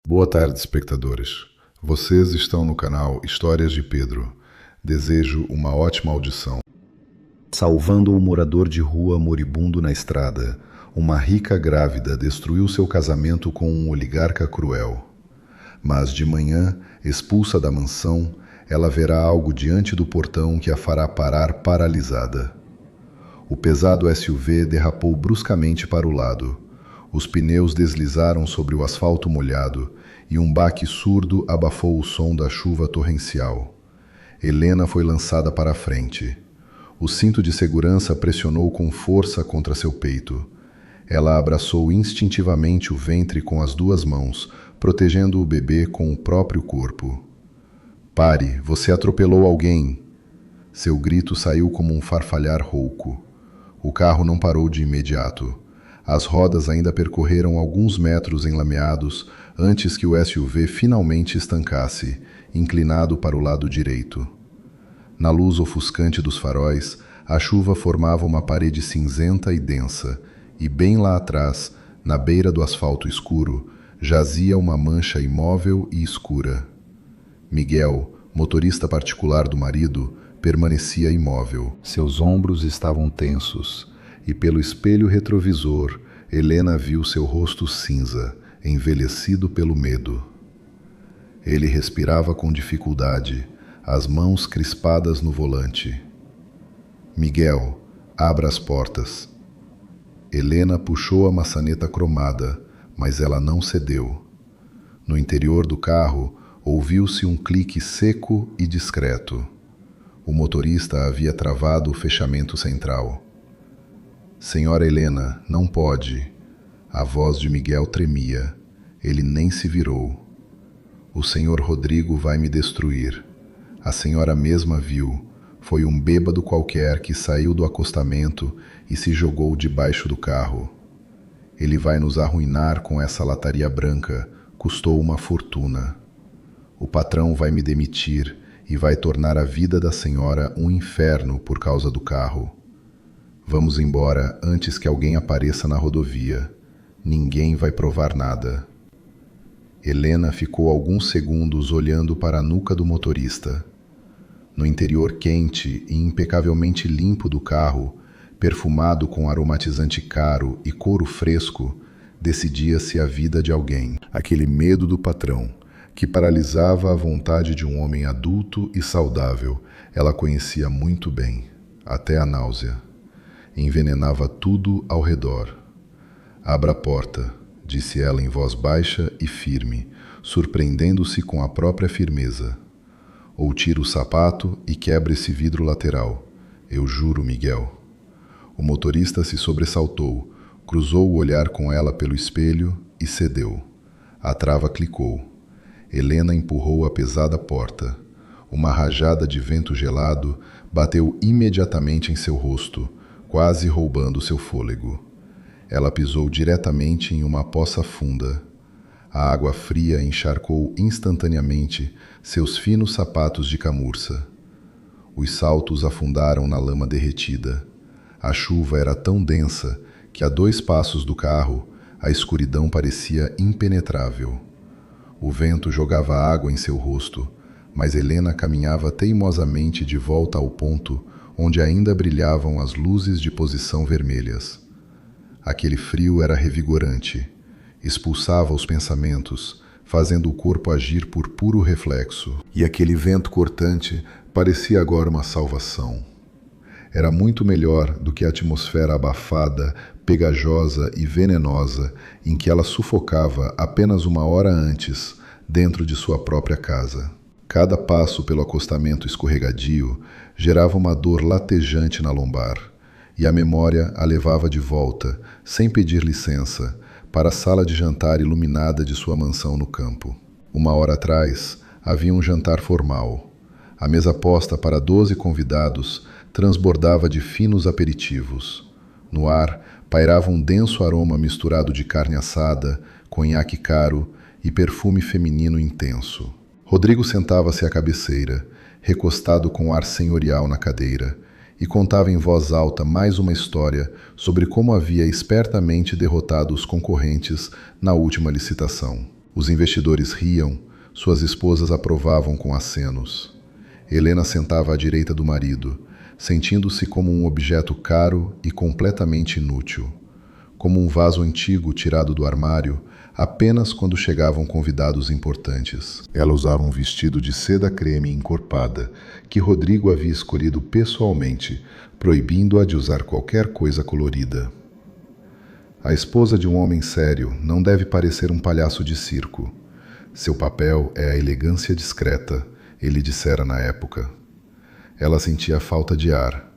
Boa tarde, espectadores. Vocês estão no canal Histórias de Pedro. Desejo uma ótima audição. Salvando um morador de rua moribundo na estrada, uma rica grávida destruiu seu casamento com um oligarca cruel. Mas de manhã, expulsa da mansão, ela verá algo diante do portão que a fará parar paralisada. O pesado SUV derrapou bruscamente para o lado. Os pneus deslizaram sobre o asfalto molhado e um baque surdo abafou o som da chuva torrencial. Helena foi lançada para a frente. O cinto de segurança pressionou com força contra seu peito. Ela abraçou instintivamente o ventre com as duas mãos, protegendo o bebê com o próprio corpo. "Pare, você atropelou alguém!" Seu grito saiu como um farfalhar rouco. O carro não parou de imediato. As rodas ainda percorreram alguns metros enlameados antes que o SUV finalmente estancasse, inclinado para o lado direito. Na luz ofuscante dos faróis, a chuva formava uma parede cinzenta e densa, e bem lá atrás, na beira do asfalto escuro, jazia uma mancha imóvel e escura. Miguel, motorista particular do marido, permanecia imóvel. Seus ombros estavam tensos, e pelo espelho retrovisor, Helena viu seu rosto cinza, envelhecido pelo medo. Ele respirava com dificuldade, as mãos crispadas no volante. "Miguel, abra as portas." Helena puxou a maçaneta cromada, mas ela não cedeu. No interior do carro, ouviu-se um clique seco e discreto. O motorista havia travado o fechamento central. "Senhora Helena, não pode." A voz de Miguel tremia. Ele nem se virou. "O senhor Rodrigo vai me destruir. A senhora mesma viu. Foi um bêbado qualquer que saiu do acostamento e se jogou debaixo do carro. Ele vai nos arruinar com essa lataria branca. Custou uma fortuna. O patrão vai me demitir e vai tornar a vida da senhora um inferno por causa do carro. Vamos embora antes que alguém apareça na rodovia. Ninguém vai provar nada." Helena ficou alguns segundos olhando para a nuca do motorista. No interior quente e impecavelmente limpo do carro, perfumado com aromatizante caro e couro fresco, decidia-se a vida de alguém. Aquele medo do patrão, que paralisava a vontade de um homem adulto e saudável, ela conhecia muito bem, até a náusea. Envenenava tudo ao redor. "Abra a porta", disse ela em voz baixa e firme, surpreendendo-se com a própria firmeza. "Ou tira o sapato e quebra esse vidro lateral. Eu juro, Miguel." O motorista se sobressaltou, cruzou o olhar com ela pelo espelho e cedeu. A trava clicou. Helena empurrou a pesada porta. Uma rajada de vento gelado bateu imediatamente em seu rosto, quase roubando seu fôlego. Ela pisou diretamente em uma poça funda. A água fria encharcou instantaneamente seus finos sapatos de camurça. Os saltos afundaram na lama derretida. A chuva era tão densa que a 2 passos do carro a escuridão parecia impenetrável. O vento jogava água em seu rosto, mas Helena caminhava teimosamente de volta ao ponto onde ainda brilhavam as luzes de posição vermelhas. Aquele frio era revigorante, expulsava os pensamentos, fazendo o corpo agir por puro reflexo. E aquele vento cortante parecia agora uma salvação. Era muito melhor do que a atmosfera abafada, pegajosa e venenosa em que ela sufocava apenas uma hora antes, dentro de sua própria casa. Cada passo pelo acostamento escorregadio gerava uma dor latejante na lombar, e a memória a levava de volta, sem pedir licença, para a sala de jantar iluminada de sua mansão no campo. Uma hora atrás, havia um jantar formal. A mesa posta para 12 convidados transbordava de finos aperitivos. No ar, pairava um denso aroma misturado de carne assada, conhaque caro e perfume feminino intenso. Rodrigo sentava-se à cabeceira, recostado com ar senhorial na cadeira, e contava em voz alta mais uma história sobre como havia espertamente derrotado os concorrentes na última licitação. Os investidores riam, suas esposas aprovavam com acenos. Helena sentava à direita do marido, sentindo-se como um objeto caro e completamente inútil, como um vaso antigo tirado do armário apenas quando chegavam convidados importantes. Ela usava um vestido de seda creme encorpada, que Rodrigo havia escolhido pessoalmente, proibindo-a de usar qualquer coisa colorida. A esposa de um homem sério não deve parecer um palhaço de circo. Seu papel é a elegância discreta, ele dissera na época. Ela sentia falta de ar.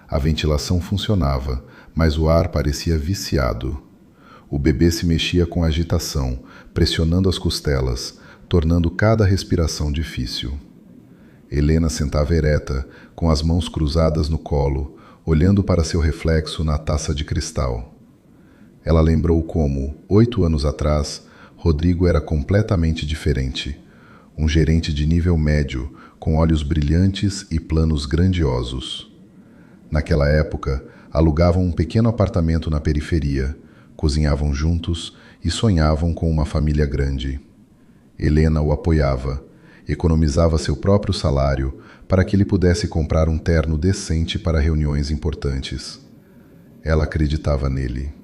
A ventilação funcionava, mas o ar parecia viciado. O bebê se mexia com agitação, pressionando as costelas, tornando cada respiração difícil. Helena sentava ereta, com as mãos cruzadas no colo, olhando para seu reflexo na taça de cristal. Ela lembrou como, 8 anos atrás, Rodrigo era completamente diferente. Um gerente de nível médio, com olhos brilhantes e planos grandiosos. Naquela época, alugavam um pequeno apartamento na periferia, cozinhavam juntos e sonhavam com uma família grande. Helena o apoiava, economizava seu próprio salário para que ele pudesse comprar um terno decente para reuniões importantes. Ela acreditava nele.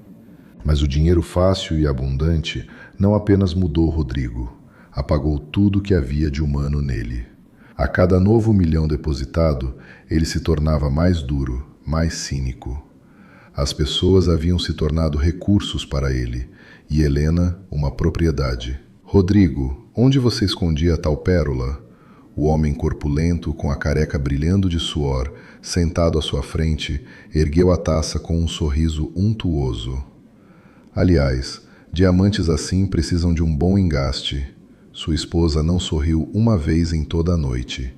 Mas o dinheiro fácil e abundante não apenas mudou Rodrigo, apagou tudo que havia de humano nele. A cada novo milhão depositado, ele se tornava mais duro, mais cínico. As pessoas haviam se tornado recursos para ele, e Helena, uma propriedade. Rodrigo, onde você escondia tal pérola? O homem corpulento, com a careca brilhando de suor, sentado à sua frente, ergueu a taça com um sorriso untuoso. Aliás, diamantes assim precisam de um bom engaste. Sua esposa não sorriu uma vez em toda a noite.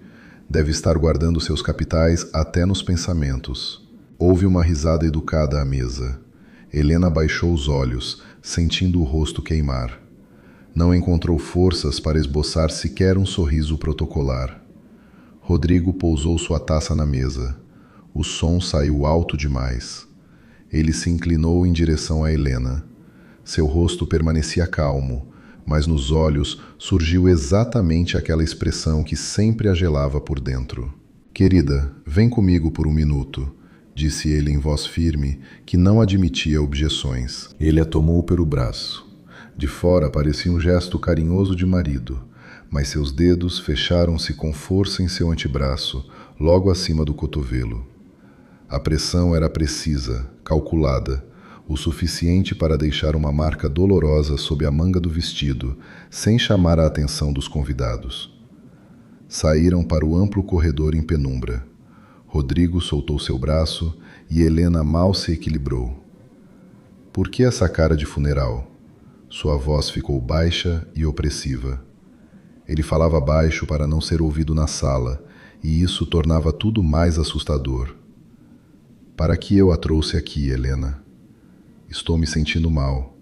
Deve estar guardando seus capitais até nos pensamentos. Houve uma risada educada à mesa. Helena baixou os olhos, sentindo o rosto queimar. Não encontrou forças para esboçar sequer um sorriso protocolar. Rodrigo pousou sua taça na mesa. O som saiu alto demais. Ele se inclinou em direção a Helena. Seu rosto permanecia calmo, mas nos olhos surgiu exatamente aquela expressão que sempre a gelava por dentro. «Querida, vem comigo por um minuto», disse ele em voz firme, que não admitia objeções. Ele a tomou pelo braço. De fora parecia um gesto carinhoso de marido, mas seus dedos fecharam-se com força em seu antebraço, logo acima do cotovelo. A pressão era precisa, calculada, o suficiente para deixar uma marca dolorosa sob a manga do vestido, sem chamar a atenção dos convidados. Saíram para o amplo corredor em penumbra. Rodrigo soltou seu braço e Helena mal se equilibrou. Por que essa cara de funeral? Sua voz ficou baixa e opressiva. Ele falava baixo para não ser ouvido na sala, e isso tornava tudo mais assustador. Para que eu a trouxe aqui, Helena? Estou me sentindo mal.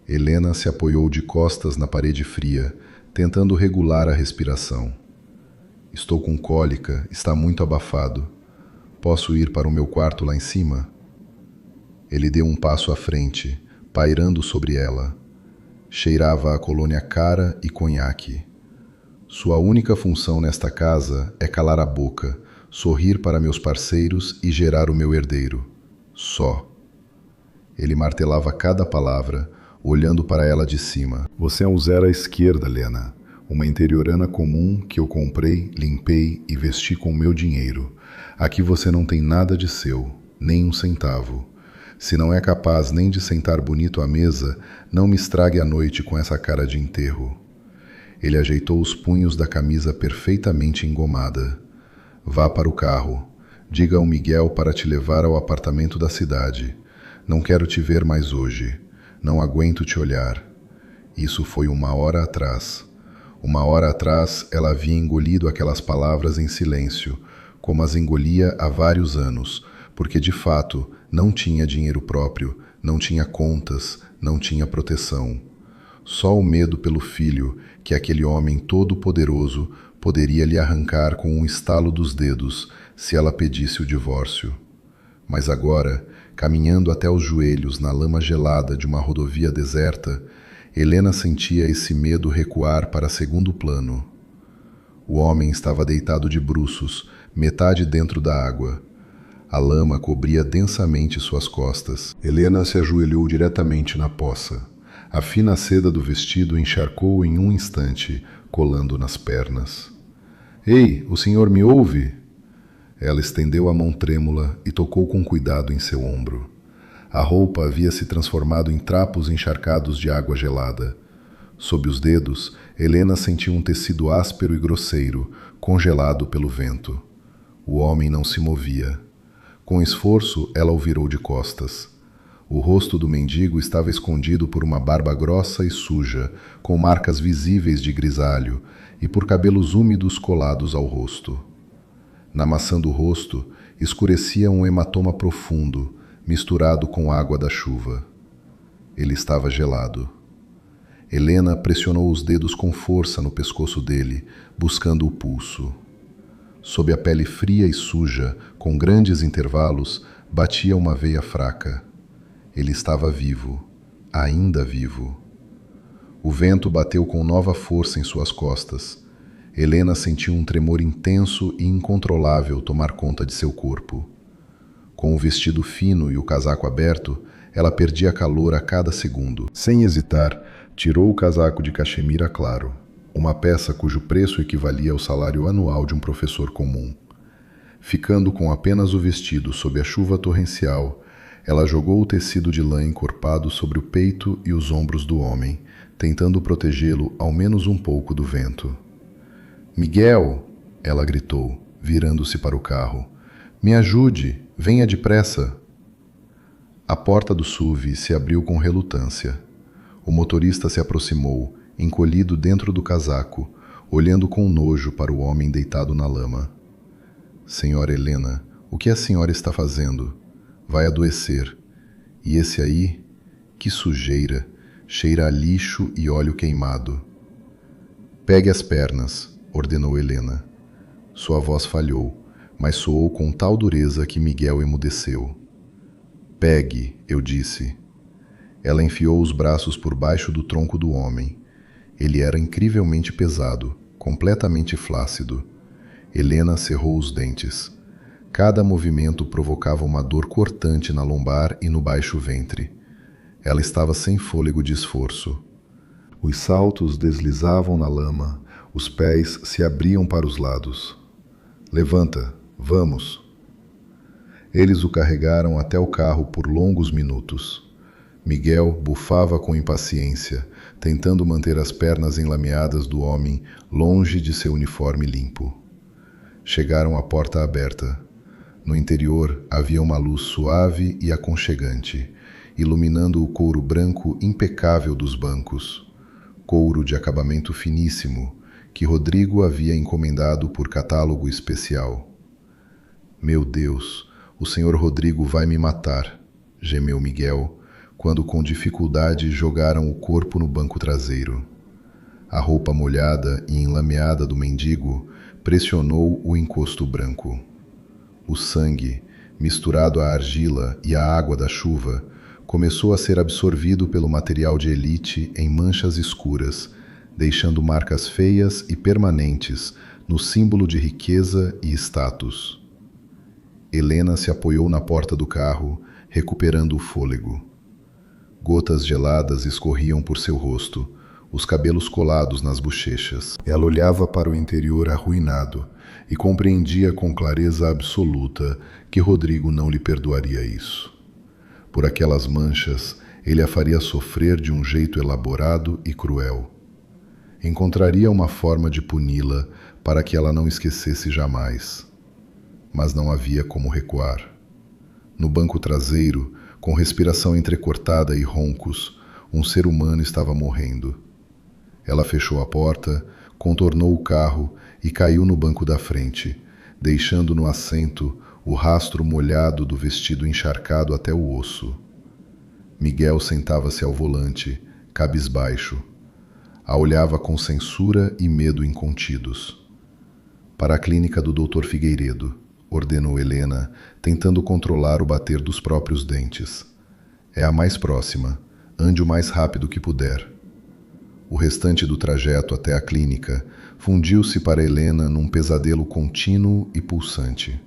Helena se apoiou de costas na parede fria, tentando regular a respiração. Estou com cólica, está muito abafado. Posso ir para o meu quarto lá em cima? Ele deu um passo à frente, pairando sobre ela. Cheirava a colônia cara e conhaque. Sua única função nesta casa é calar a boca, sorrir para meus parceiros e gerar o meu herdeiro. Só. Ele martelava cada palavra, olhando para ela de cima. Você é um zero à esquerda, Lena. Uma interiorana comum que eu comprei, limpei e vesti com meu dinheiro. Aqui você não tem nada de seu, nem um centavo. Se não é capaz nem de sentar bonito à mesa, não me estrague a noite com essa cara de enterro. Ele ajeitou os punhos da camisa perfeitamente engomada. Vá para o carro. Diga ao Miguel para te levar ao apartamento da cidade. Não quero te ver mais hoje. Não aguento te olhar. Isso foi 1 hora atrás. 1 hora atrás, ela havia engolido aquelas palavras em silêncio, como as engolia há vários anos, porque de fato não tinha dinheiro próprio, não tinha contas, não tinha proteção. Só o medo pelo filho, que aquele homem todo-poderoso poderia lhe arrancar com um estalo dos dedos se ela pedisse o divórcio. Mas agora, caminhando até os joelhos na lama gelada de uma rodovia deserta, Helena sentia esse medo recuar para segundo plano. O homem estava deitado de bruços, metade dentro da água. A lama cobria densamente suas costas. Helena se ajoelhou diretamente na poça. A fina seda do vestido encharcou em um instante, colando nas pernas. Ei, o senhor me ouve? Ela estendeu a mão trêmula e tocou com cuidado em seu ombro. A roupa havia se transformado em trapos encharcados de água gelada. Sob os dedos, Helena sentiu um tecido áspero e grosseiro, congelado pelo vento. O homem não se movia. Com esforço, ela o virou de costas. O rosto do mendigo estava escondido por uma barba grossa e suja, com marcas visíveis de grisalho, e por cabelos úmidos colados ao rosto. Na maçã do rosto, escurecia um hematoma profundo, misturado com água da chuva. Ele estava gelado. Helena pressionou os dedos com força no pescoço dele, buscando o pulso. Sob a pele fria e suja, com grandes intervalos, batia uma veia fraca. Ele estava vivo, ainda vivo. O vento bateu com nova força em suas costas. Helena sentiu um tremor intenso e incontrolável tomar conta de seu corpo. Com o vestido fino e o casaco aberto, ela perdia calor a cada segundo. Sem hesitar, tirou o casaco de cachemira claro, uma peça cujo preço equivalia ao salário anual de um professor comum. Ficando com apenas o vestido sob a chuva torrencial, ela jogou o tecido de lã encorpado sobre o peito e os ombros do homem, tentando protegê-lo ao menos um pouco do vento. «Miguel!» ela gritou, virando-se para o carro. «Me ajude! Venha depressa!» A porta do SUV se abriu com relutância. O motorista se aproximou, encolhido dentro do casaco, olhando com nojo para o homem deitado na lama. «Senhora Helena, o que a senhora está fazendo? Vai adoecer. E esse aí? Que sujeira! Cheira a lixo e óleo queimado.» «Pegue as pernas», ordenou Helena. Sua voz falhou, mas soou com tal dureza que Miguel emudeceu. «Pegue», eu disse. Ela enfiou os braços por baixo do tronco do homem. Ele era incrivelmente pesado, completamente flácido. Helena cerrou os dentes. Cada movimento provocava uma dor cortante na lombar e no baixo ventre. Ela estava sem fôlego de esforço. Os saltos deslizavam na lama, os pés se abriam para os lados. «Levanta, vamos!» Eles o carregaram até o carro por longos minutos. Miguel bufava com impaciência, tentando manter as pernas enlameadas do homem longe de seu uniforme limpo. Chegaram à porta aberta. No interior havia uma luz suave e aconchegante, iluminando o couro branco impecável dos bancos, couro de acabamento finíssimo, que Rodrigo havia encomendado por catálogo especial. «Meu Deus, o senhor Rodrigo vai me matar», gemeu Miguel, quando com dificuldade jogaram o corpo no banco traseiro. A roupa molhada e enlameada do mendigo pressionou o encosto branco. O sangue, misturado à argila e à água da chuva, começou a ser absorvido pelo material de elite em manchas escuras, deixando marcas feias e permanentes no símbolo de riqueza e status. Helena se apoiou na porta do carro, recuperando o fôlego. Gotas geladas escorriam por seu rosto, os cabelos colados nas bochechas. Ela olhava para o interior arruinado e compreendia com clareza absoluta que Rodrigo não lhe perdoaria isso. Por aquelas manchas, ele a faria sofrer de um jeito elaborado e cruel. Encontraria uma forma de puni-la para que ela não esquecesse jamais. Mas não havia como recuar. No banco traseiro, com respiração entrecortada e roncos, um ser humano estava morrendo. Ela fechou a porta, contornou o carro e caiu no banco da frente, deixando no assento o rastro molhado do vestido encharcado até o osso. Miguel sentava-se ao volante, cabisbaixo. A olhava com censura e medo incontidos. «Para a clínica do Dr. Figueiredo», ordenou Helena, tentando controlar o bater dos próprios dentes. «É a mais próxima. Ande o mais rápido que puder.» O restante do trajeto até a clínica fundiu-se para Helena num pesadelo contínuo e pulsante.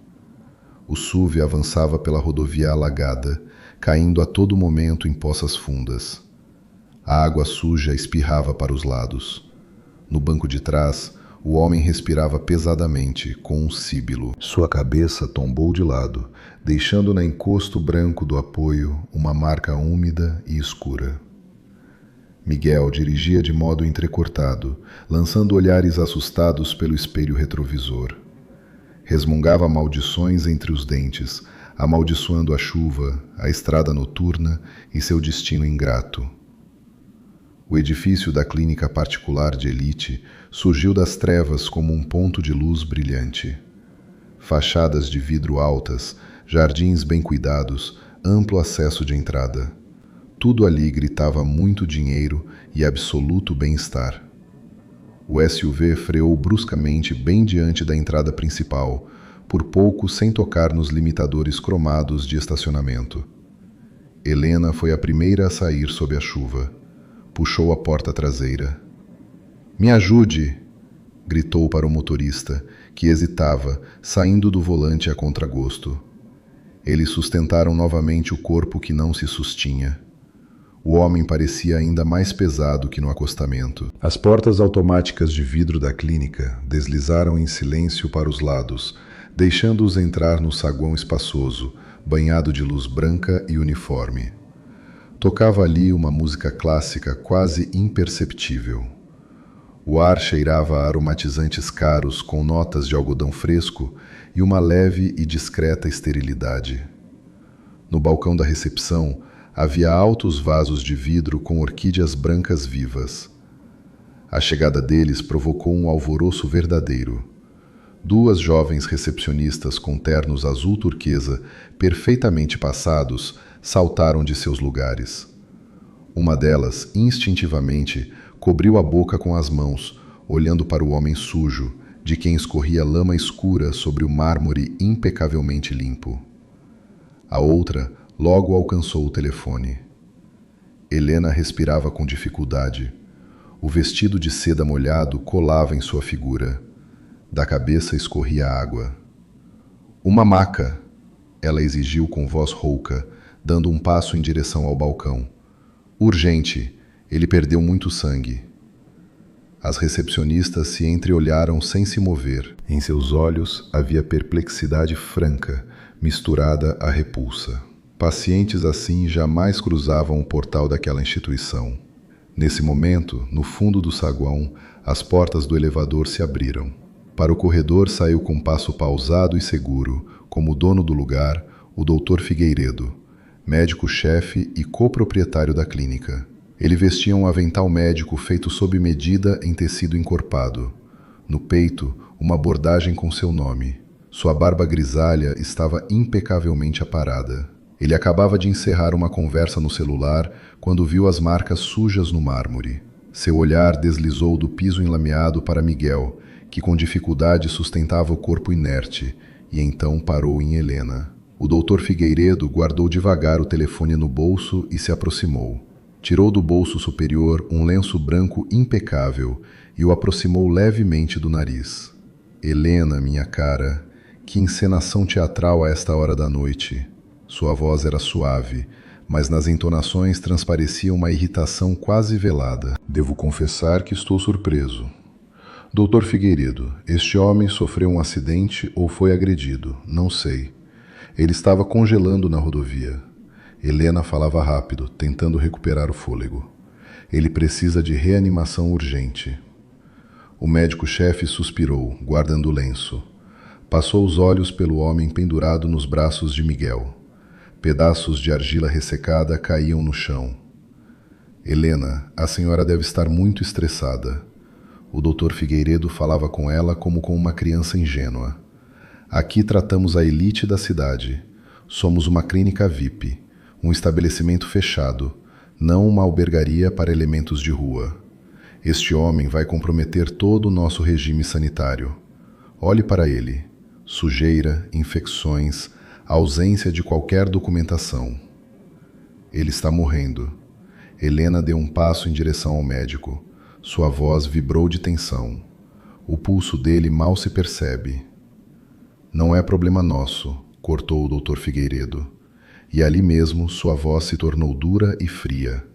O SUV avançava pela rodovia alagada, caindo a todo momento em poças fundas. A água suja espirrava para os lados. No banco de trás, o homem respirava pesadamente, com um síbilo. Sua cabeça tombou de lado, deixando no encosto branco do apoio uma marca úmida e escura. Miguel dirigia de modo entrecortado, lançando olhares assustados pelo espelho retrovisor. Resmungava maldições entre os dentes, amaldiçoando a chuva, a estrada noturna e seu destino ingrato. O edifício da clínica particular de elite surgiu das trevas como um ponto de luz brilhante. Fachadas de vidro altas, jardins bem cuidados, amplo acesso de entrada. Tudo ali gritava muito dinheiro e absoluto bem-estar. O SUV freou bruscamente bem diante da entrada principal, por pouco sem tocar nos limitadores cromados de estacionamento. Helena foi a primeira a sair sob a chuva. Puxou a porta traseira. "Me ajude!" gritou para o motorista, que hesitava, saindo do volante a contragosto. Eles sustentaram novamente o corpo que não se sustinha. O homem parecia ainda mais pesado que no acostamento. As portas automáticas de vidro da clínica deslizaram em silêncio para os lados, deixando-os entrar no saguão espaçoso, banhado de luz branca e uniforme. Tocava ali uma música clássica quase imperceptível. O ar cheirava a aromatizantes caros com notas de algodão fresco e uma leve e discreta esterilidade. No balcão da recepção havia altos vasos de vidro com orquídeas brancas vivas. A chegada deles provocou um alvoroço verdadeiro. Duas jovens recepcionistas com ternos azul turquesa perfeitamente passados saltaram de seus lugares. Uma delas, instintivamente, cobriu a boca com as mãos, olhando para o homem sujo, de quem escorria lama escura sobre o mármore impecavelmente limpo. A outra logo alcançou o telefone. Helena respirava com dificuldade. O vestido de seda molhado colava em sua figura. Da cabeça escorria água. "Uma maca!" ela exigiu com voz rouca, dando um passo em direção ao balcão. "Urgente! Ele perdeu muito sangue." As recepcionistas se entreolharam sem se mover. Em seus olhos havia perplexidade franca, misturada à repulsa. Pacientes assim jamais cruzavam o portal daquela instituição. Nesse momento, no fundo do saguão, as portas do elevador se abriram. Para o corredor saiu com passo pausado e seguro, como dono do lugar, o Dr. Figueiredo, médico-chefe e coproprietário da clínica. Ele vestia um avental médico feito sob medida em tecido encorpado. No peito, uma bordagem com seu nome. Sua barba grisalha estava impecavelmente aparada. Ele acabava de encerrar uma conversa no celular quando viu as marcas sujas no mármore. Seu olhar deslizou do piso enlameado para Miguel, que com dificuldade sustentava o corpo inerte, e então parou em Helena. O Dr. Figueiredo guardou devagar o telefone no bolso e se aproximou. Tirou do bolso superior um lenço branco impecável e o aproximou levemente do nariz. "Helena, minha cara, que encenação teatral a esta hora da noite." Sua voz era suave, mas nas entonações transparecia uma irritação quase velada. "Devo confessar que estou surpreso. Dr. Figueiredo, este homem sofreu um acidente ou foi agredido, não sei. Ele estava congelando na rodovia." Helena falava rápido, tentando recuperar o fôlego. "Ele precisa de reanimação urgente." O médico-chefe suspirou, guardando o lenço. Passou os olhos pelo homem pendurado nos braços de Miguel. Pedaços de argila ressecada caíam no chão. "Helena, a senhora deve estar muito estressada." O Dr. Figueiredo falava com ela como com uma criança ingênua. "Aqui tratamos a elite da cidade. Somos uma clínica VIP, um estabelecimento fechado, não uma albergaria para elementos de rua. Este homem vai comprometer todo o nosso regime sanitário. Olhe para ele. Sujeira, infecções, ausência de qualquer documentação. Ele está morrendo." Helena deu um passo em direção ao médico. Sua voz vibrou de tensão. O pulso dele mal se percebe. Não é problema nosso, cortou o Dr. Figueiredo. E ali mesmo sua voz se tornou dura e fria.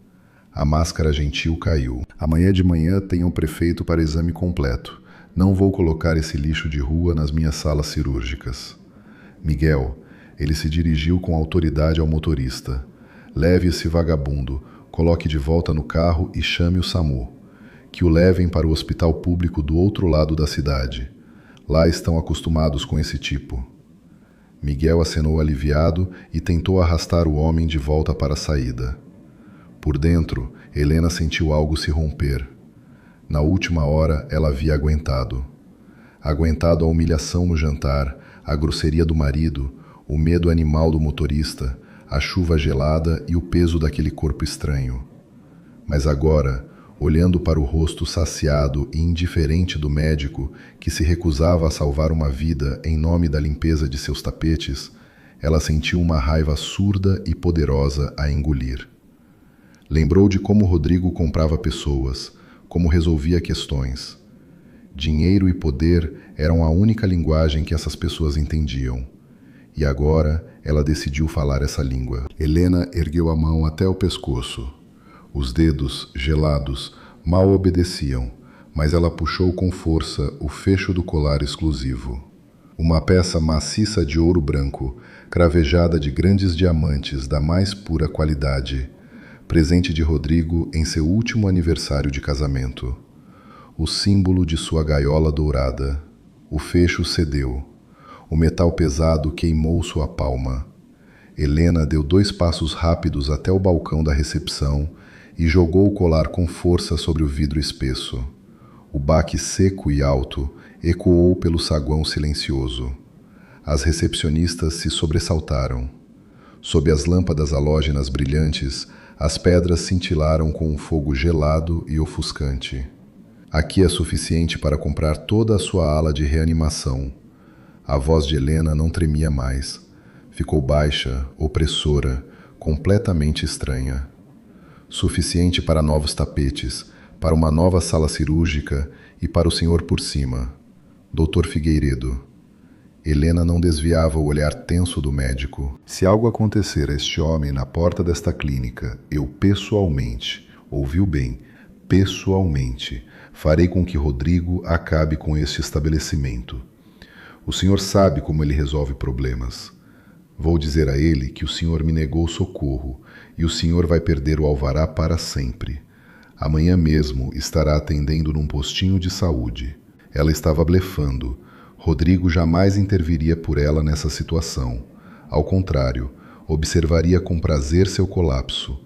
A máscara gentil caiu. Amanhã de manhã tenha o prefeito para exame completo. Não vou colocar esse lixo de rua nas minhas salas cirúrgicas. Miguel, ele se dirigiu com autoridade ao motorista. Leve esse vagabundo, coloque de volta no carro e chame o SAMU. Que o levem para o hospital público do outro lado da cidade. Lá estão acostumados com esse tipo. Miguel acenou aliviado e tentou arrastar o homem de volta para a saída. Por dentro, Helena sentiu algo se romper. Na última hora, ela havia aguentado. Aguentado a humilhação no jantar, a grosseria do marido, o medo animal do motorista, a chuva gelada e o peso daquele corpo estranho. Mas agora, olhando para o rosto saciado e indiferente do médico que se recusava a salvar uma vida em nome da limpeza de seus tapetes, ela sentiu uma raiva surda e poderosa a engolir. Lembrou de como Rodrigo comprava pessoas, como resolvia questões. Dinheiro e poder eram a única linguagem que essas pessoas entendiam. E agora ela decidiu falar essa língua. Helena ergueu a mão até o pescoço. Os dedos, gelados, mal obedeciam, mas ela puxou com força o fecho do colar exclusivo. Uma peça maciça de ouro branco, cravejada de grandes diamantes da mais pura qualidade, presente de Rodrigo em seu último aniversário de casamento. O símbolo de sua gaiola dourada. O fecho cedeu. O metal pesado queimou sua palma. Helena deu 2 passos rápidos até o balcão da recepção e jogou o colar com força sobre o vidro espesso. O baque seco e alto ecoou pelo saguão silencioso. As recepcionistas se sobressaltaram. Sob as lâmpadas halógenas brilhantes, as pedras cintilaram com um fogo gelado e ofuscante. Aqui é suficiente para comprar toda a sua ala de reanimação. A voz de Helena não tremia mais. Ficou baixa, opressora, completamente estranha. Suficiente para novos tapetes, para uma nova sala cirúrgica e para o senhor por cima. Dr. Figueiredo. Helena não desviava o olhar tenso do médico. Se algo acontecer a este homem na porta desta clínica, eu pessoalmente, ouviu bem, pessoalmente, farei com que Rodrigo acabe com este estabelecimento. O senhor sabe como ele resolve problemas. Vou dizer a ele que o senhor me negou socorro e o senhor vai perder o alvará para sempre. Amanhã mesmo estará atendendo num postinho de saúde. Ela estava blefando. Rodrigo jamais interviria por ela nessa situação. Ao contrário, observaria com prazer seu colapso.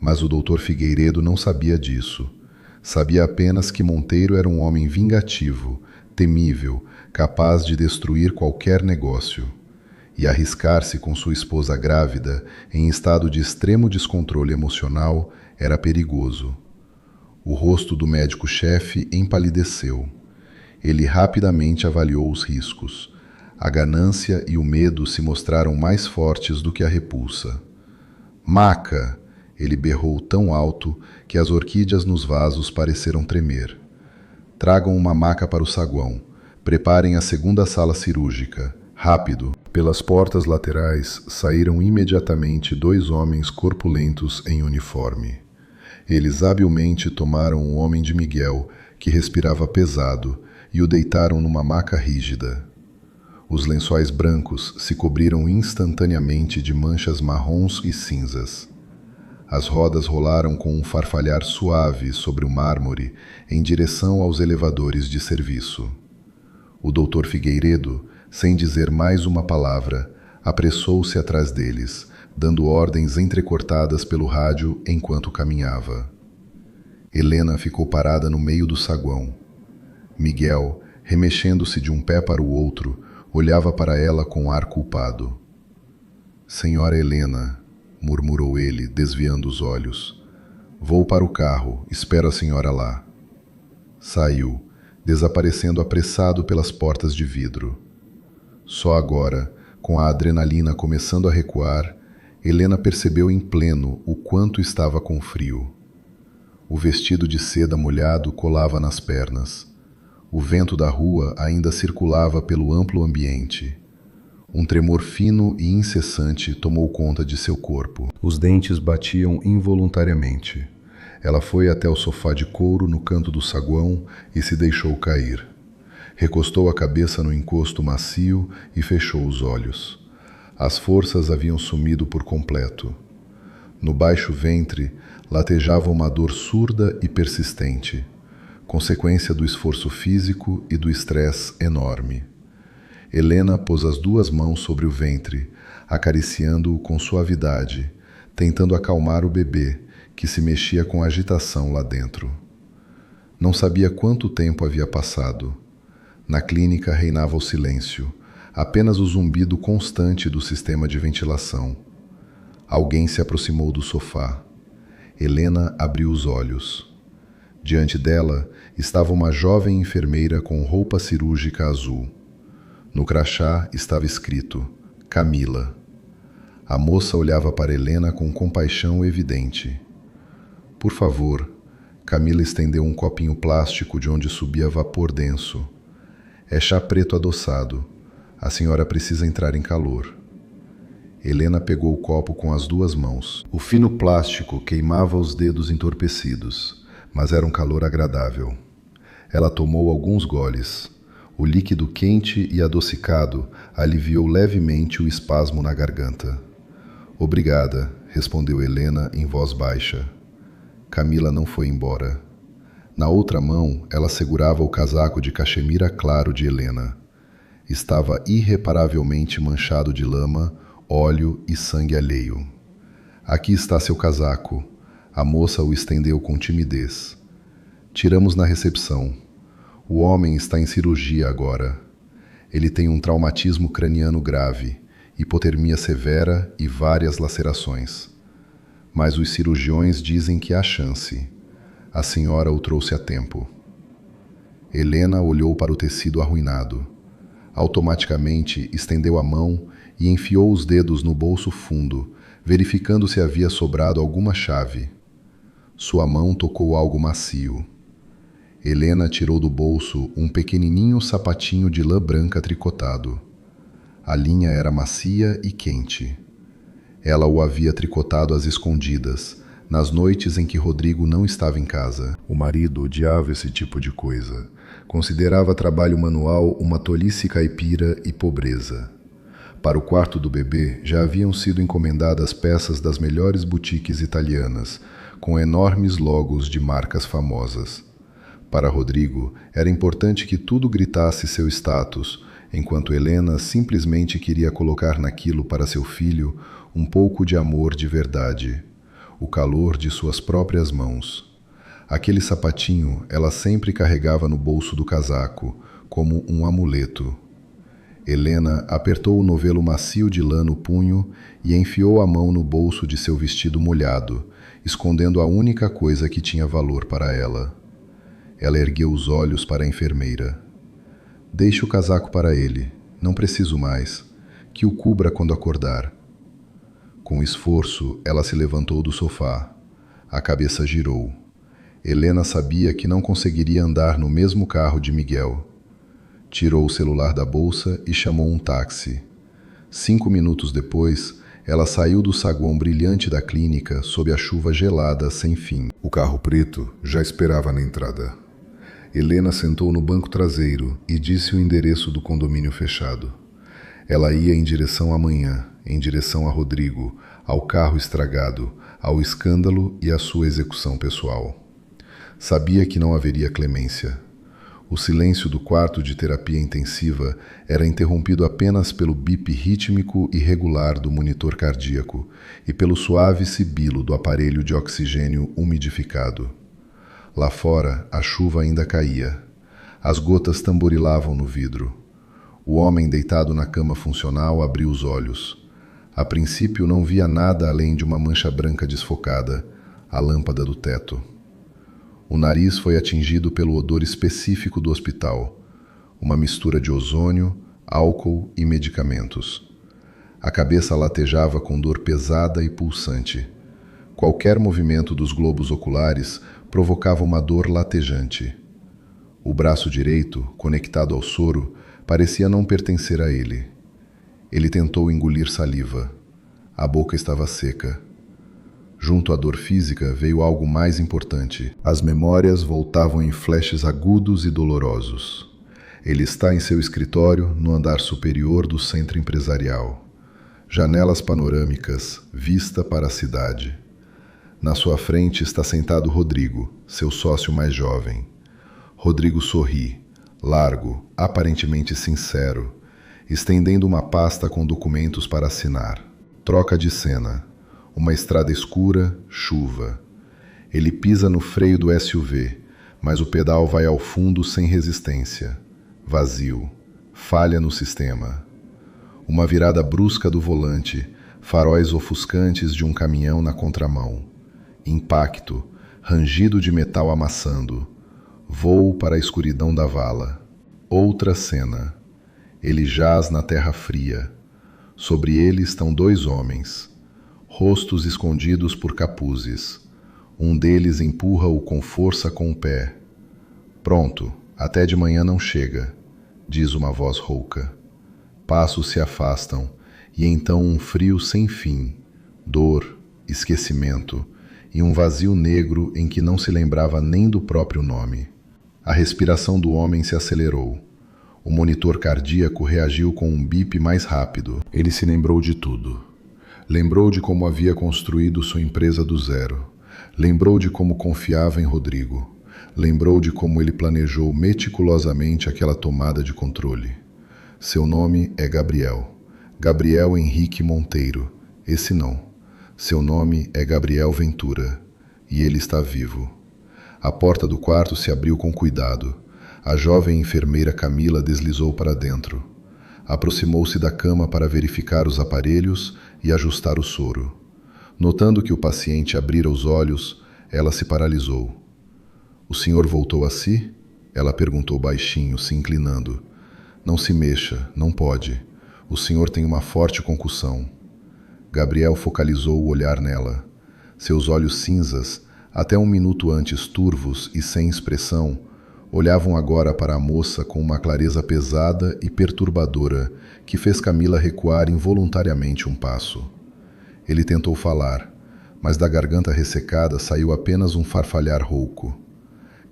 Mas o Dr. Figueiredo não sabia disso. Sabia apenas que Monteiro era um homem vingativo, temível, capaz de destruir qualquer negócio. E arriscar-se com sua esposa grávida, em estado de extremo descontrole emocional, era perigoso. O rosto do médico-chefe empalideceu. Ele rapidamente avaliou os riscos. A ganância e o medo se mostraram mais fortes do que a repulsa. "Maca!" Ele berrou tão alto que as orquídeas nos vasos pareceram tremer. "Tragam uma maca para o saguão. Preparem a segunda sala cirúrgica. Rápido!" Pelas portas laterais saíram imediatamente 2 homens corpulentos em uniforme. Eles habilmente tomaram o homem de Miguel, que respirava pesado, e o deitaram numa maca rígida. Os lençóis brancos se cobriram instantaneamente de manchas marrons e cinzas. As rodas rolaram com um farfalhar suave sobre o mármore em direção aos elevadores de serviço. O Dr. Figueiredo, sem dizer mais uma palavra, apressou-se atrás deles, dando ordens entrecortadas pelo rádio enquanto caminhava. Helena ficou parada no meio do saguão. Miguel, remexendo-se de um pé para o outro, olhava para ela com ar culpado. "Senhora Helena", murmurou ele, desviando os olhos. "Vou para o carro, espero a senhora lá." Saiu, desaparecendo apressado pelas portas de vidro. Só agora, com a adrenalina começando a recuar, Helena percebeu em pleno o quanto estava com frio. O vestido de seda molhado colava nas pernas. O vento da rua ainda circulava pelo amplo ambiente. Um tremor fino e incessante tomou conta de seu corpo. Os dentes batiam involuntariamente. Ela foi até o sofá de couro no canto do saguão e se deixou cair. Recostou a cabeça no encosto macio e fechou os olhos. As forças haviam sumido por completo. No baixo ventre latejava uma dor surda e persistente, consequência do esforço físico e do estresse enorme. Helena pôs as 2 mãos sobre o ventre, acariciando-o com suavidade, tentando acalmar o bebê, que se mexia com agitação lá dentro. Não sabia quanto tempo havia passado. Na clínica reinava o silêncio, apenas o zumbido constante do sistema de ventilação. Alguém se aproximou do sofá. Helena abriu os olhos. Diante dela estava uma jovem enfermeira com roupa cirúrgica azul. No crachá estava escrito Camila. A moça olhava para Helena com compaixão evidente. Por favor, Camila estendeu um copinho plástico de onde subia vapor denso. É chá preto adoçado. A senhora precisa entrar em calor. Helena pegou o copo com as 2 mãos. O fino plástico queimava os dedos entorpecidos, mas era um calor agradável. Ela tomou alguns goles. O líquido quente e adocicado aliviou levemente o espasmo na garganta. Obrigada, respondeu Helena em voz baixa. Camila não foi embora. Na outra mão, ela segurava o casaco de cachemira claro de Helena. Estava irreparavelmente manchado de lama, óleo e sangue alheio. Aqui está seu casaco. A moça o estendeu com timidez. Tiramos na recepção. O homem está em cirurgia agora. Ele tem um traumatismo craniano grave, hipotermia severa e várias lacerações. Mas os cirurgiões dizem que há chance. A senhora o trouxe a tempo. Helena olhou para o tecido arruinado. Automaticamente estendeu a mão e enfiou os dedos no bolso fundo, verificando se havia sobrado alguma chave. Sua mão tocou algo macio. Helena tirou do bolso um pequenininho sapatinho de lã branca tricotado. A linha era macia e quente. Ela o havia tricotado às escondidas, nas noites em que Rodrigo não estava em casa. O marido odiava esse tipo de coisa. Considerava trabalho manual uma tolice caipira e pobreza. Para o quarto do bebê já haviam sido encomendadas peças das melhores boutiques italianas, com enormes logos de marcas famosas. Para Rodrigo, era importante que tudo gritasse seu status, enquanto Helena simplesmente queria colocar naquilo para seu filho um pouco de amor de verdade, o calor de suas próprias mãos. Aquele sapatinho ela sempre carregava no bolso do casaco, como um amuleto. Helena apertou o novelo macio de lã no punho e enfiou a mão no bolso de seu vestido molhado, escondendo a única coisa que tinha valor para ela. Ela ergueu os olhos para a enfermeira. Deixe o casaco para ele. Não preciso mais. Que o cubra quando acordar. Com esforço, ela se levantou do sofá. A cabeça girou. Helena sabia que não conseguiria andar no mesmo carro de Miguel. Tirou o celular da bolsa e chamou um táxi. 5 minutos depois, ela saiu do saguão brilhante da clínica sob a chuva gelada sem fim. O carro preto já esperava na entrada. Helena sentou no banco traseiro e disse o endereço do condomínio fechado. Ela ia em direção à manhã, em direção a Rodrigo, ao carro estragado, ao escândalo e à sua execução pessoal. Sabia que não haveria clemência. O silêncio do quarto de terapia intensiva era interrompido apenas pelo bip rítmico e regular do monitor cardíaco e pelo suave sibilo do aparelho de oxigênio umidificado. Lá fora, a chuva ainda caía. As gotas tamborilavam no vidro. O homem deitado na cama funcional abriu os olhos. A princípio não via nada além de uma mancha branca desfocada, a lâmpada do teto. O nariz foi atingido pelo odor específico do hospital, uma mistura de ozônio, álcool e medicamentos. A cabeça latejava com dor pesada e pulsante. Qualquer movimento dos globos oculares provocava uma dor latejante. O braço direito, conectado ao soro, parecia não pertencer a ele. Ele tentou engolir saliva. A boca estava seca. Junto à dor física veio algo mais importante. As memórias voltavam em flashes agudos e dolorosos. Ele está em seu escritório, no andar superior do centro empresarial. Janelas panorâmicas, vista para a cidade. Na sua frente está sentado Rodrigo, seu sócio mais jovem. Rodrigo sorri, largo, aparentemente sincero, estendendo uma pasta com documentos para assinar. Troca de cena. Uma estrada escura, chuva. Ele pisa no freio do SUV, mas o pedal vai ao fundo sem resistência. Vazio. Falha no sistema. Uma virada brusca do volante, faróis ofuscantes de um caminhão na contramão. Impacto, rangido de metal amassando. Voo para a escuridão da vala. Outra cena. Ele jaz na terra fria. Sobre ele estão dois homens. Rostos escondidos por capuzes. Um deles empurra-o com força com o pé. Pronto, até de manhã não chega, diz uma voz rouca. Passos se afastam, e então um frio sem fim, dor, esquecimento, e um vazio negro em que não se lembrava nem do próprio nome. A respiração do homem se acelerou. O monitor cardíaco reagiu com um bip mais rápido. Ele se lembrou de tudo. Lembrou de como havia construído sua empresa do zero. Lembrou de como confiava em Rodrigo. Lembrou de como ele planejou meticulosamente aquela tomada de controle. Seu nome é Gabriel. Gabriel Henrique Monteiro. Esse não. Seu nome é Gabriel Ventura. E ele está vivo. A porta do quarto se abriu com cuidado. A jovem enfermeira Camila deslizou para dentro. Aproximou-se da cama para verificar os aparelhos e ajustar o soro. Notando que o paciente abrira os olhos, ela se paralisou. "O senhor voltou a si?" Ela perguntou baixinho, se inclinando. "Não se mexa, não pode. O senhor tem uma forte concussão." Gabriel focalizou o olhar nela. Seus olhos cinzas, até um minuto antes turvos e sem expressão, olhavam agora para a moça com uma clareza pesada e perturbadora que fez Camila recuar involuntariamente um passo. Ele tentou falar, mas da garganta ressecada saiu apenas um farfalhar rouco.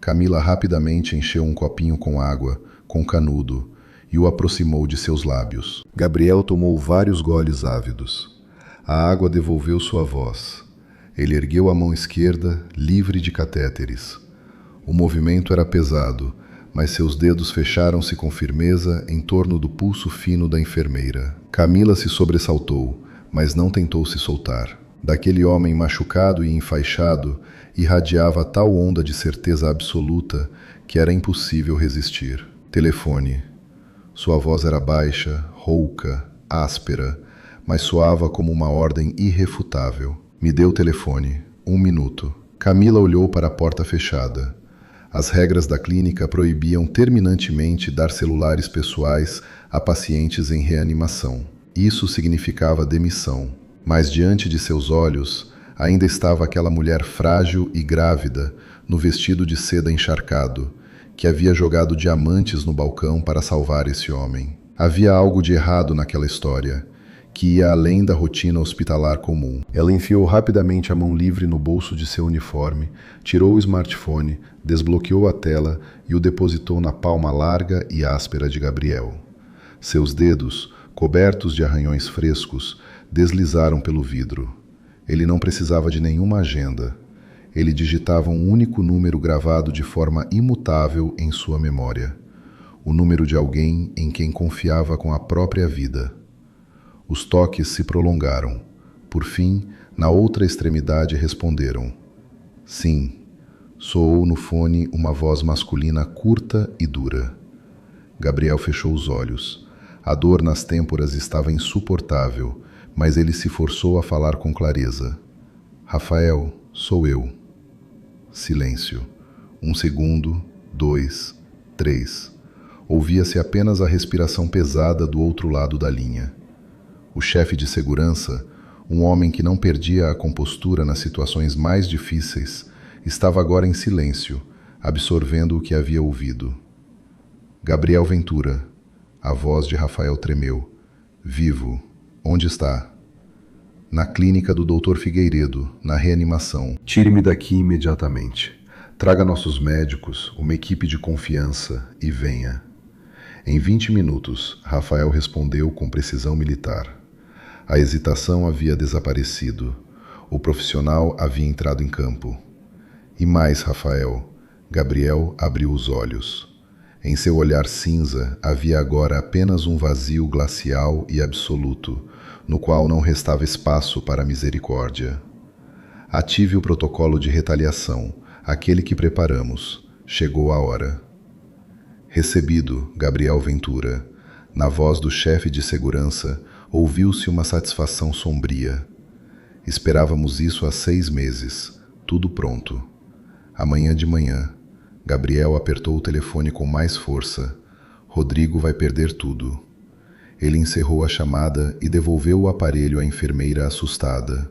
Camila rapidamente encheu um copinho com água, com canudo, e o aproximou de seus lábios. Gabriel tomou vários goles ávidos. A água devolveu sua voz. Ele ergueu a mão esquerda, livre de catéteres. O movimento era pesado, mas seus dedos fecharam-se com firmeza em torno do pulso fino da enfermeira. Camila se sobressaltou, mas não tentou se soltar. Daquele homem machucado e enfaixado irradiava tal onda de certeza absoluta que era impossível resistir. Telefone. Sua voz era baixa, rouca, áspera, mas soava como uma ordem irrefutável. "Me dê o telefone. 1 minuto." Camila olhou para a porta fechada. As regras da clínica proibiam terminantemente dar celulares pessoais a pacientes em reanimação. Isso significava demissão. Mas diante de seus olhos ainda estava aquela mulher frágil e grávida, no vestido de seda encharcado, que havia jogado diamantes no balcão para salvar esse homem. Havia algo de errado naquela história, que ia além da rotina hospitalar comum. Ela enfiou rapidamente a mão livre no bolso de seu uniforme, tirou o smartphone, desbloqueou a tela e o depositou na palma larga e áspera de Gabriel. Seus dedos, cobertos de arranhões frescos, deslizaram pelo vidro. Ele não precisava de nenhuma agenda. Ele digitava um único número gravado de forma imutável em sua memória. O número de alguém em quem confiava com a própria vida. Os toques se prolongaram. Por fim, na outra extremidade responderam. "Sim." Soou no fone uma voz masculina curta e dura. Gabriel fechou os olhos. A dor nas têmporas estava insuportável, mas ele se forçou a falar com clareza. "Rafael, sou eu." Silêncio. 1 segundo, 2, 3. Ouvia-se apenas a respiração pesada do outro lado da linha. O chefe de segurança, um homem que não perdia a compostura nas situações mais difíceis, Estava agora em silêncio, absorvendo o que havia ouvido. Gabriel Ventura. A voz de Rafael tremeu. Vivo. Onde está? Na clínica do Dr. Figueiredo, na reanimação. Tire-me daqui imediatamente. Traga nossos médicos, uma equipe de confiança e venha. Em 20 minutos, Rafael respondeu com precisão militar. A hesitação havia desaparecido. O profissional havia entrado em campo. E mais, Rafael. Gabriel abriu os olhos. Em seu olhar cinza havia agora apenas um vazio glacial e absoluto, no qual não restava espaço para misericórdia. Ative o protocolo de retaliação, aquele que preparamos. Chegou a hora. Recebido, Gabriel Ventura. Na voz do chefe de segurança, ouviu-se uma satisfação sombria. Esperávamos isso há 6 meses. Tudo pronto. Amanhã de manhã. Gabriel apertou o telefone com mais força. Rodrigo vai perder tudo. Ele encerrou a chamada e devolveu o aparelho à enfermeira assustada.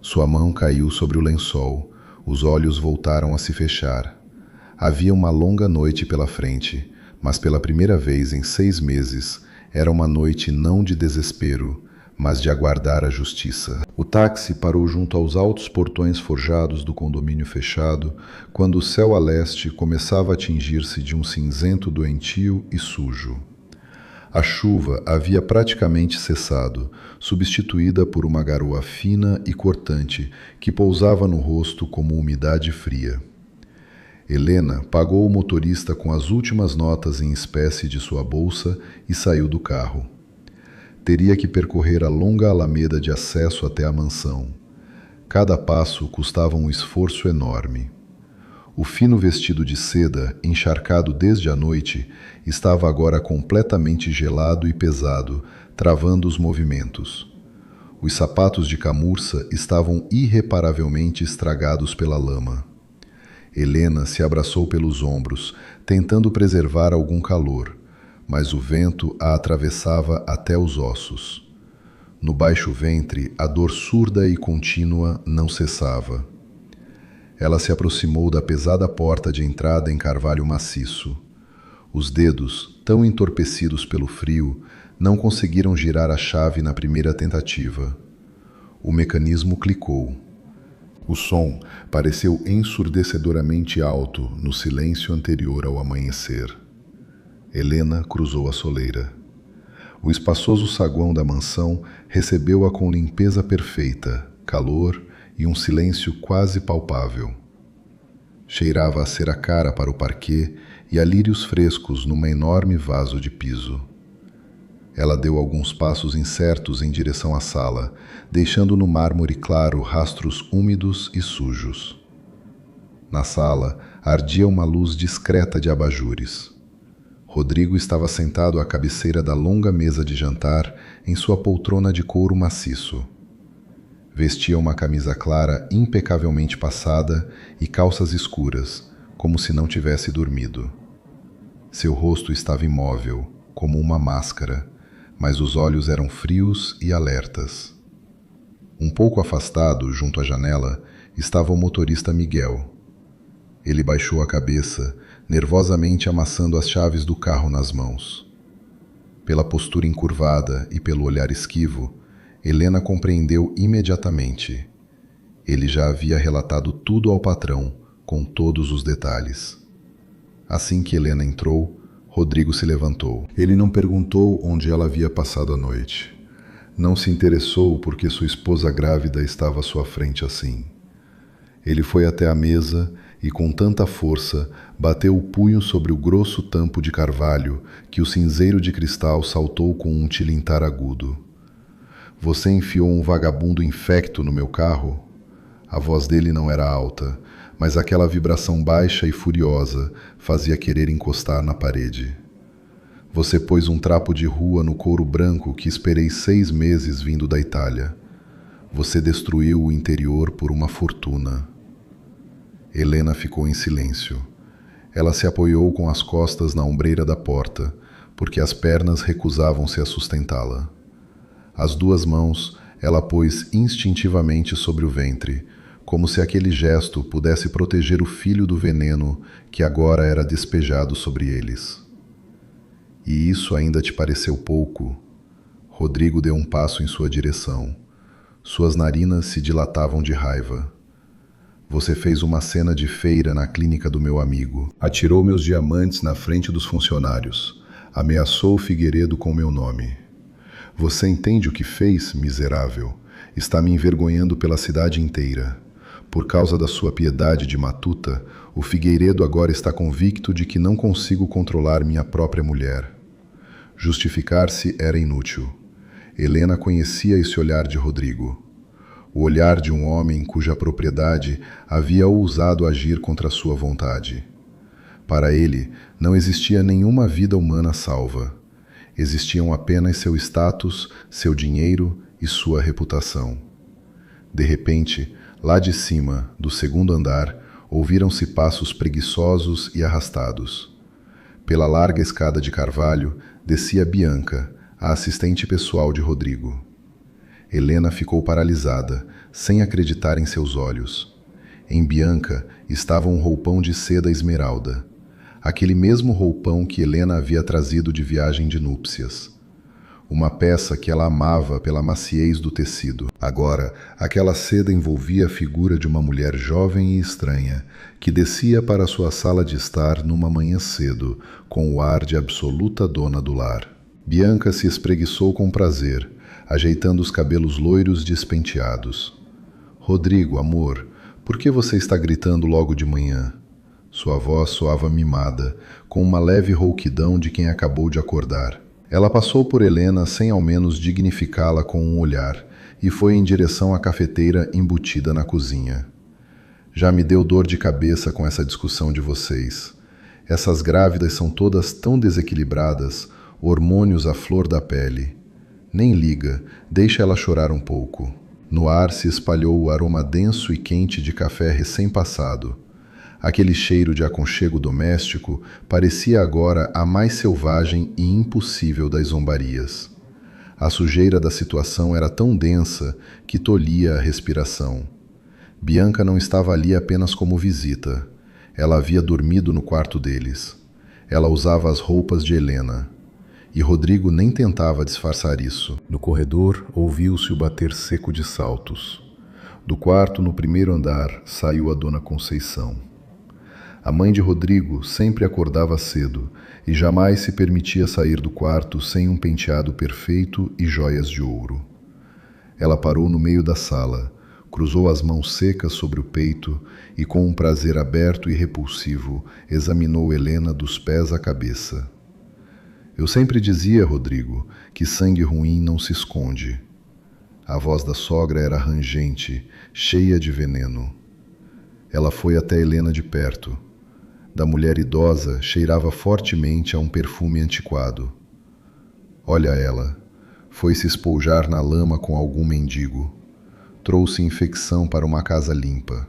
Sua mão caiu sobre o lençol. Os olhos voltaram a se fechar. Havia uma longa noite pela frente, mas pela primeira vez em 6 meses, era uma noite não de desespero, mas de aguardar a justiça. O táxi parou junto aos altos portões forjados do condomínio fechado, quando o céu a leste começava a tingir-se de um cinzento doentio e sujo. A chuva havia praticamente cessado, substituída por uma garoa fina e cortante que pousava no rosto como umidade fria. Helena pagou o motorista com as últimas notas em espécie de sua bolsa e saiu do carro. Teria que percorrer a longa alameda de acesso até a mansão. Cada passo custava um esforço enorme. O fino vestido de seda, encharcado desde a noite, estava agora completamente gelado e pesado, travando os movimentos. Os sapatos de camurça estavam irreparavelmente estragados pela lama. Helena se abraçou pelos ombros, tentando preservar algum calor, mas o vento a atravessava até os ossos. No baixo ventre, a dor surda e contínua não cessava. Ela se aproximou da pesada porta de entrada em carvalho maciço. Os dedos, tão entorpecidos pelo frio, não conseguiram girar a chave na primeira tentativa. O mecanismo clicou. O som pareceu ensurdecedoramente alto no silêncio anterior ao amanhecer. Helena cruzou a soleira. O espaçoso saguão da mansão recebeu-a com limpeza perfeita, calor e um silêncio quase palpável. Cheirava a cera cara para o parquet e a lírios frescos numa enorme vaso de piso. Ela deu alguns passos incertos em direção à sala, deixando no mármore claro rastros úmidos e sujos. Na sala ardia uma luz discreta de abajures. Rodrigo estava sentado à cabeceira da longa mesa de jantar em sua poltrona de couro maciço. Vestia uma camisa clara impecavelmente passada e calças escuras, como se não tivesse dormido. Seu rosto estava imóvel, como uma máscara, mas os olhos eram frios e alertas. Um pouco afastado, junto à janela, estava o motorista Miguel. Ele baixou a cabeça, nervosamente amassando as chaves do carro nas mãos. Pela postura encurvada e pelo olhar esquivo, Helena compreendeu imediatamente. Ele já havia relatado tudo ao patrão, com todos os detalhes. Assim que Helena entrou, Rodrigo se levantou. Ele não perguntou onde ela havia passado a noite. Não se interessou porque sua esposa grávida estava à sua frente assim. Ele foi até a mesa e, com tanta força, bateu o punho sobre o grosso tampo de carvalho que o cinzeiro de cristal saltou com um tilintar agudo. Você enfiou um vagabundo infecto no meu carro? A voz dele não era alta, mas aquela vibração baixa e furiosa fazia querer encostar na parede. Você pôs um trapo de rua no couro branco que esperei 6 meses vindo da Itália. Você destruiu o interior por uma fortuna. Helena ficou em silêncio. Ela se apoiou com as costas na ombreira da porta, porque as pernas recusavam-se a As 2 mãos ela pôs instintivamente sobre o ventre, como se aquele gesto pudesse proteger o filho do veneno que agora era despejado sobre eles. E isso ainda te pareceu pouco? Rodrigo deu um passo em sua direção. Suas narinas se dilatavam de raiva. Você fez uma cena de feira na clínica do meu amigo. Atirou meus diamantes na frente dos funcionários. Ameaçou Figueiredo com meu nome. Você entende o que fez, miserável? Está me envergonhando pela cidade inteira. Por causa da sua piedade de matuta, o Figueiredo agora está convicto de que não consigo controlar minha própria mulher. Justificar-se era inútil. Helena conhecia esse olhar de Rodrigo. O olhar de um homem cuja propriedade havia ousado agir contra sua vontade. Para ele, não existia nenhuma vida humana salva. Existiam apenas seu status, seu dinheiro e sua reputação. De repente, lá de cima, do segundo andar, ouviram-se passos preguiçosos e arrastados. Pela larga escada de carvalho, descia Bianca, a assistente pessoal de Rodrigo. Helena ficou paralisada, sem acreditar em seus olhos. Em Bianca estava um roupão de seda esmeralda, aquele mesmo roupão que Helena havia trazido de viagem de núpcias. Uma peça que ela amava pela maciez do tecido. Agora, aquela seda envolvia a figura de uma mulher jovem e estranha, que descia para sua sala de estar numa manhã cedo, com o ar de absoluta dona do lar. Bianca se espreguiçou com prazer, ajeitando os cabelos loiros despenteados. Rodrigo, amor, por que você está gritando logo de manhã? Sua voz soava mimada, com uma leve rouquidão de quem acabou de acordar. Ela passou por Helena sem ao menos dignificá-la com um olhar e foi em direção à cafeteira embutida na cozinha. Já me deu dor de cabeça com essa discussão de vocês. Essas grávidas são todas tão desequilibradas, hormônios à flor da pele. Nem liga, deixa ela chorar um pouco. No ar se espalhou o aroma denso e quente de café recém-passado. Aquele cheiro de aconchego doméstico parecia agora a mais selvagem e impossível das zombarias. A sujeira da situação era tão densa que tolhia a respiração. Bianca não estava ali apenas como visita. Ela havia dormido no quarto deles. Ela usava as roupas de Helena. E Rodrigo nem tentava disfarçar isso. No corredor, ouviu-se o bater seco de saltos. Do quarto, no primeiro andar, saiu a dona Conceição. A mãe de Rodrigo sempre acordava cedo e jamais se permitia sair do quarto sem um penteado perfeito e joias de ouro. Ela parou no meio da sala, cruzou as mãos secas sobre o peito e, com um prazer aberto e repulsivo, examinou Helena dos pés à cabeça. Eu sempre dizia, Rodrigo, que sangue ruim não se esconde. A voz da sogra era rangente, cheia de veneno. Ela foi até Helena de perto. Da mulher idosa cheirava fortemente a um perfume antiquado. Olha ela, foi se espojar na lama com algum mendigo. Trouxe infecção para uma casa limpa.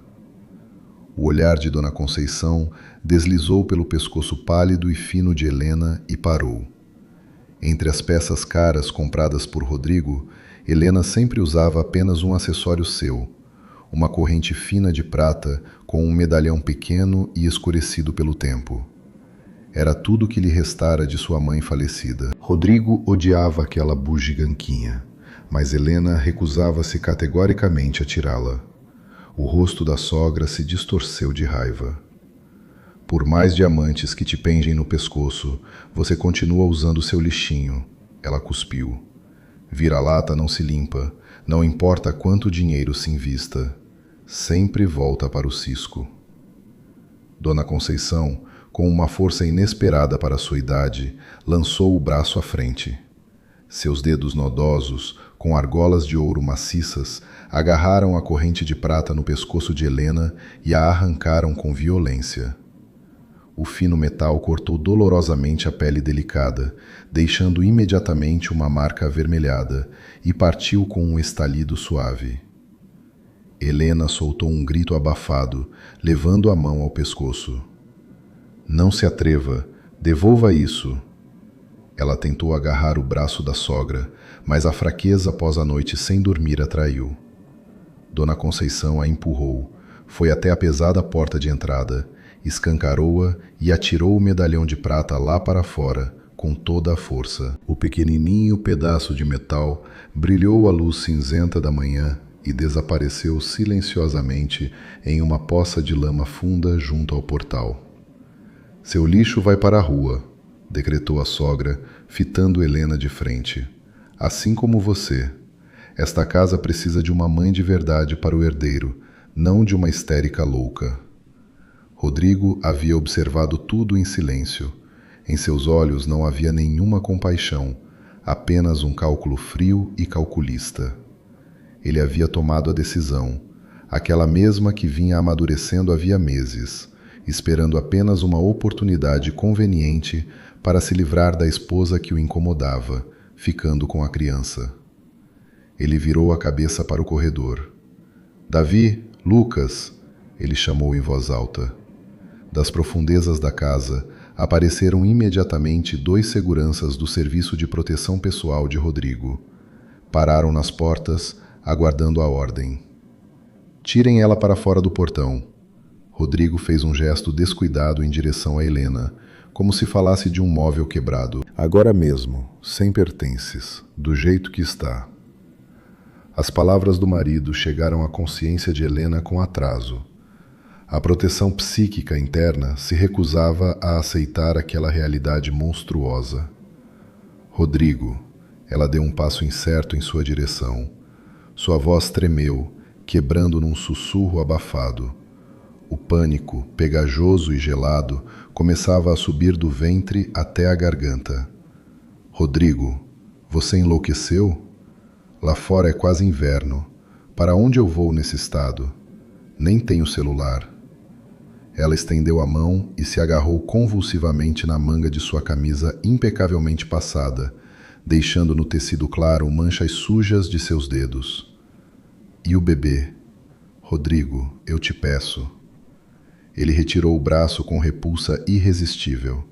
O olhar de Dona Conceição deslizou pelo pescoço pálido e fino de Helena e parou. Entre as peças caras compradas por Rodrigo, Helena sempre usava apenas um acessório seu, uma corrente fina de prata com um medalhão pequeno e escurecido pelo tempo. Era tudo que lhe restara de sua mãe falecida. Rodrigo odiava aquela bugiganquinha, mas Helena recusava-se categoricamente a tirá-la. O rosto da sogra se distorceu de raiva. Por mais diamantes que te pendem no pescoço, você continua usando seu lixinho. Ela cuspiu. Vira-lata não se limpa, não importa quanto dinheiro se invista. Sempre volta para o cisco. Dona Conceição, com uma força inesperada para sua idade, lançou o braço à frente. Seus dedos nodosos, com argolas de ouro maciças, agarraram a corrente de prata no pescoço de Helena e a arrancaram com violência. O fino metal cortou dolorosamente a pele delicada, deixando imediatamente uma marca avermelhada, e partiu com um estalido suave. Helena soltou um grito abafado, levando a mão ao pescoço. Não se atreva, devolva isso. Ela tentou agarrar o braço da sogra, mas a fraqueza após a noite sem dormir a traiu. Dona Conceição a empurrou, foi até a pesada porta de entrada, escancarou-a e atirou o medalhão de prata lá para fora, com toda a força. O pequenininho pedaço de metal brilhou à luz cinzenta da manhã e desapareceu silenciosamente em uma poça de lama funda junto ao portal. Seu lixo vai para a rua, decretou a sogra, fitando Helena de frente. Assim como você. Esta casa precisa de uma mãe de verdade para o herdeiro, não de uma histérica louca. Rodrigo havia observado tudo em silêncio. Em seus olhos não havia nenhuma compaixão, apenas um cálculo frio e calculista. Ele havia tomado a decisão, aquela mesma que vinha amadurecendo havia meses, esperando apenas uma oportunidade conveniente para se livrar da esposa que o incomodava, ficando com a criança. Ele virou a cabeça para o corredor. Davi, Lucas, ele chamou em voz alta. Das profundezas da casa, apareceram imediatamente 2 seguranças do Serviço de Proteção Pessoal de Rodrigo. Pararam nas portas, aguardando a ordem. Tirem ela para fora do portão. Rodrigo fez um gesto descuidado em direção a Helena, como se falasse de um móvel quebrado. Agora mesmo, sem pertences, do jeito que está. As palavras do marido chegaram à consciência de Helena com atraso. A proteção psíquica interna se recusava a aceitar aquela realidade monstruosa. Rodrigo, ela deu um passo incerto em sua direção. Sua voz tremeu, quebrando num sussurro abafado. O pânico, pegajoso e gelado, começava a subir do ventre até a garganta. Rodrigo, você enlouqueceu? Lá fora é quase inverno. Para onde eu vou nesse estado? Nem tenho celular. Ela estendeu a mão e se agarrou convulsivamente na manga de sua camisa impecavelmente passada, deixando no tecido claro manchas sujas de seus dedos. E o bebê? Rodrigo, eu te peço. Ele retirou o braço com repulsa irresistível.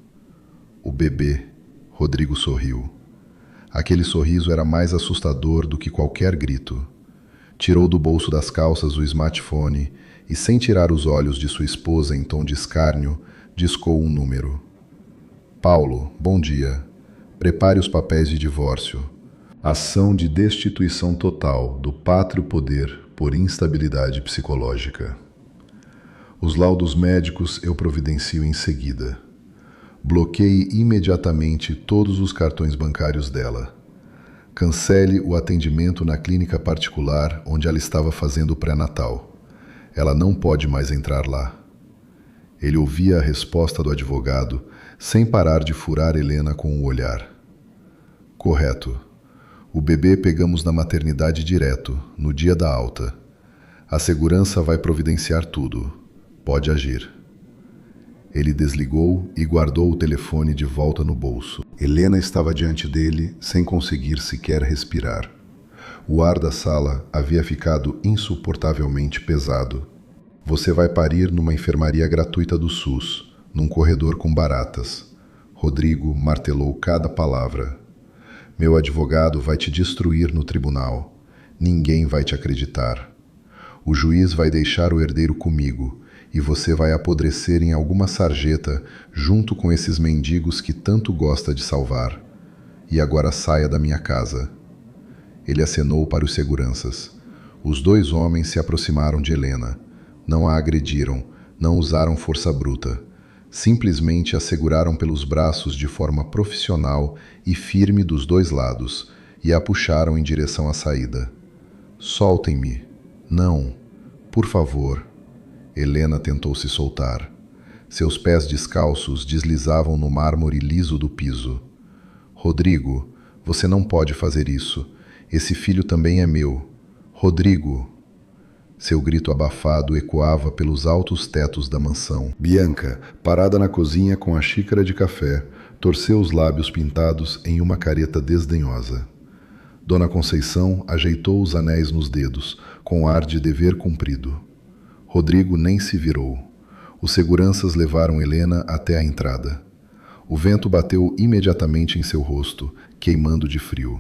O bebê, Rodrigo sorriu. Aquele sorriso era mais assustador do que qualquer grito. Tirou do bolso das calças o smartphone e, sem tirar os olhos de sua esposa em tom de escárnio, discou um número. Paulo, bom dia. Prepare os papéis de divórcio. Ação de destituição total do pátrio poder por instabilidade psicológica. Os laudos médicos eu providencio em seguida. Bloqueie imediatamente todos os cartões bancários dela. Cancele o atendimento na clínica particular onde ela estava fazendo o pré-natal. Ela não pode mais entrar lá. Ele ouvia a resposta do advogado, sem parar de furar Helena com o olhar. Correto. O bebê pegamos na maternidade direto, no dia da alta. A segurança vai providenciar tudo. Pode agir. Ele desligou e guardou o telefone de volta no bolso. Helena estava diante dele, sem conseguir sequer respirar. O ar da sala havia ficado insuportavelmente pesado. Você vai parir numa enfermaria gratuita do SUS, num corredor com baratas. Rodrigo martelou cada palavra. Meu advogado vai te destruir no tribunal. Ninguém vai te acreditar. O juiz vai deixar o herdeiro comigo, e você vai apodrecer em alguma sarjeta junto com esses mendigos que tanto gosta de salvar. E agora saia da minha casa. Ele acenou para os seguranças. Os 2 homens se aproximaram de Helena. Não a agrediram, não usaram força bruta. Simplesmente a seguraram pelos braços de forma profissional e firme dos 2 lados e a puxaram em direção à saída. Soltem-me. Não. Por favor. Helena tentou se soltar. Seus pés descalços deslizavam no mármore liso do piso. Rodrigo, você não pode fazer isso. Esse filho também é meu. Rodrigo! Seu grito abafado ecoava pelos altos tetos da mansão. Bianca, parada na cozinha com a xícara de café, torceu os lábios pintados em uma careta desdenhosa. Dona Conceição ajeitou os anéis nos dedos, com ar de dever cumprido. Rodrigo nem se virou. Os seguranças levaram Helena até a entrada. O vento bateu imediatamente em seu rosto, queimando de frio.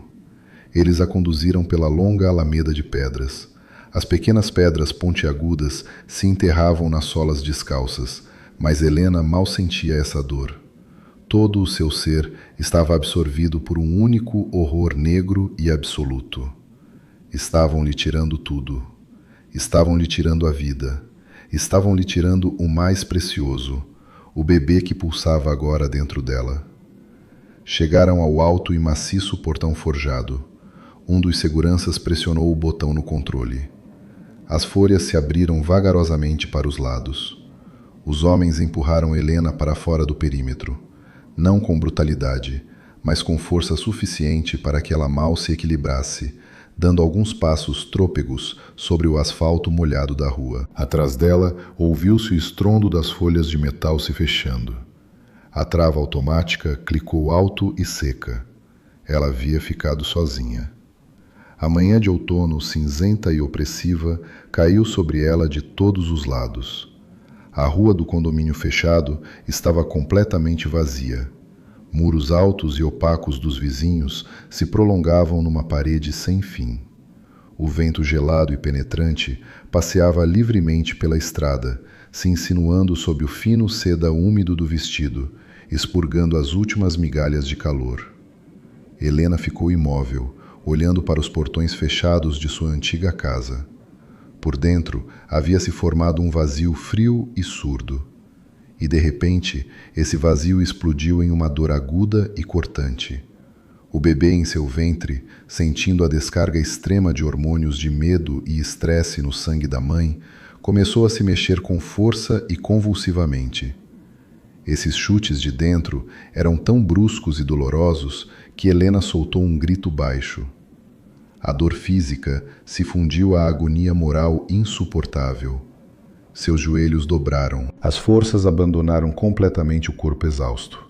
Eles a conduziram pela longa alameda de pedras. As pequenas pedras pontiagudas se enterravam nas solas descalças, mas Helena mal sentia essa dor. Todo o seu ser estava absorvido por um único horror negro e absoluto. Estavam lhe tirando tudo. Estavam lhe tirando a vida. Estavam lhe tirando o mais precioso, o bebê que pulsava agora dentro dela. Chegaram ao alto e maciço portão forjado. Um dos seguranças pressionou o botão no controle. As folhas se abriram vagarosamente para os lados. Os homens empurraram Helena para fora do perímetro, não com brutalidade, mas com força suficiente para que ela mal se equilibrasse, dando alguns passos trôpegos sobre o asfalto molhado da rua. Atrás dela, ouviu-se o estrondo das folhas de metal se fechando. A trava automática clicou alto e seca. Ela havia ficado sozinha. A manhã de outono, cinzenta e opressiva, caiu sobre ela de todos os lados. A rua do condomínio fechado estava completamente vazia. Muros altos e opacos dos vizinhos se prolongavam numa parede sem fim. O vento gelado e penetrante passeava livremente pela estrada, se insinuando sob o fino seda úmido do vestido, expurgando as últimas migalhas de calor. Helena ficou imóvel, olhando para os portões fechados de sua antiga casa. Por dentro havia se formado um vazio frio e surdo. E de repente, esse vazio explodiu em uma dor aguda e cortante. O bebê em seu ventre, sentindo a descarga extrema de hormônios de medo e estresse no sangue da mãe, começou a se mexer com força e convulsivamente. Esses chutes de dentro eram tão bruscos e dolorosos que Helena soltou um grito baixo. A dor física se fundiu à agonia moral insuportável. Seus joelhos dobraram. As forças abandonaram completamente o corpo exausto.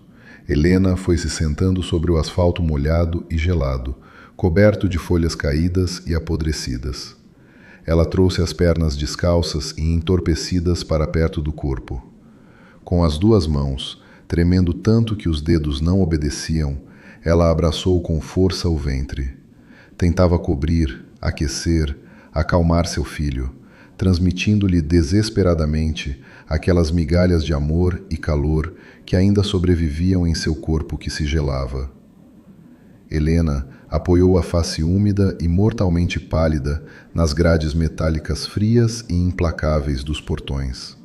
Helena foi se sentando sobre o asfalto molhado e gelado, coberto de folhas caídas e apodrecidas. Ela trouxe as pernas descalças e entorpecidas para perto do corpo. Com as duas mãos, tremendo tanto que os dedos não obedeciam, ela abraçou com força o ventre. Tentava cobrir, aquecer, acalmar seu filho, transmitindo-lhe desesperadamente aquelas migalhas de amor e calor que ainda sobreviviam em seu corpo que se gelava. Helena apoiou a face úmida e mortalmente pálida nas grades metálicas frias e implacáveis dos portões.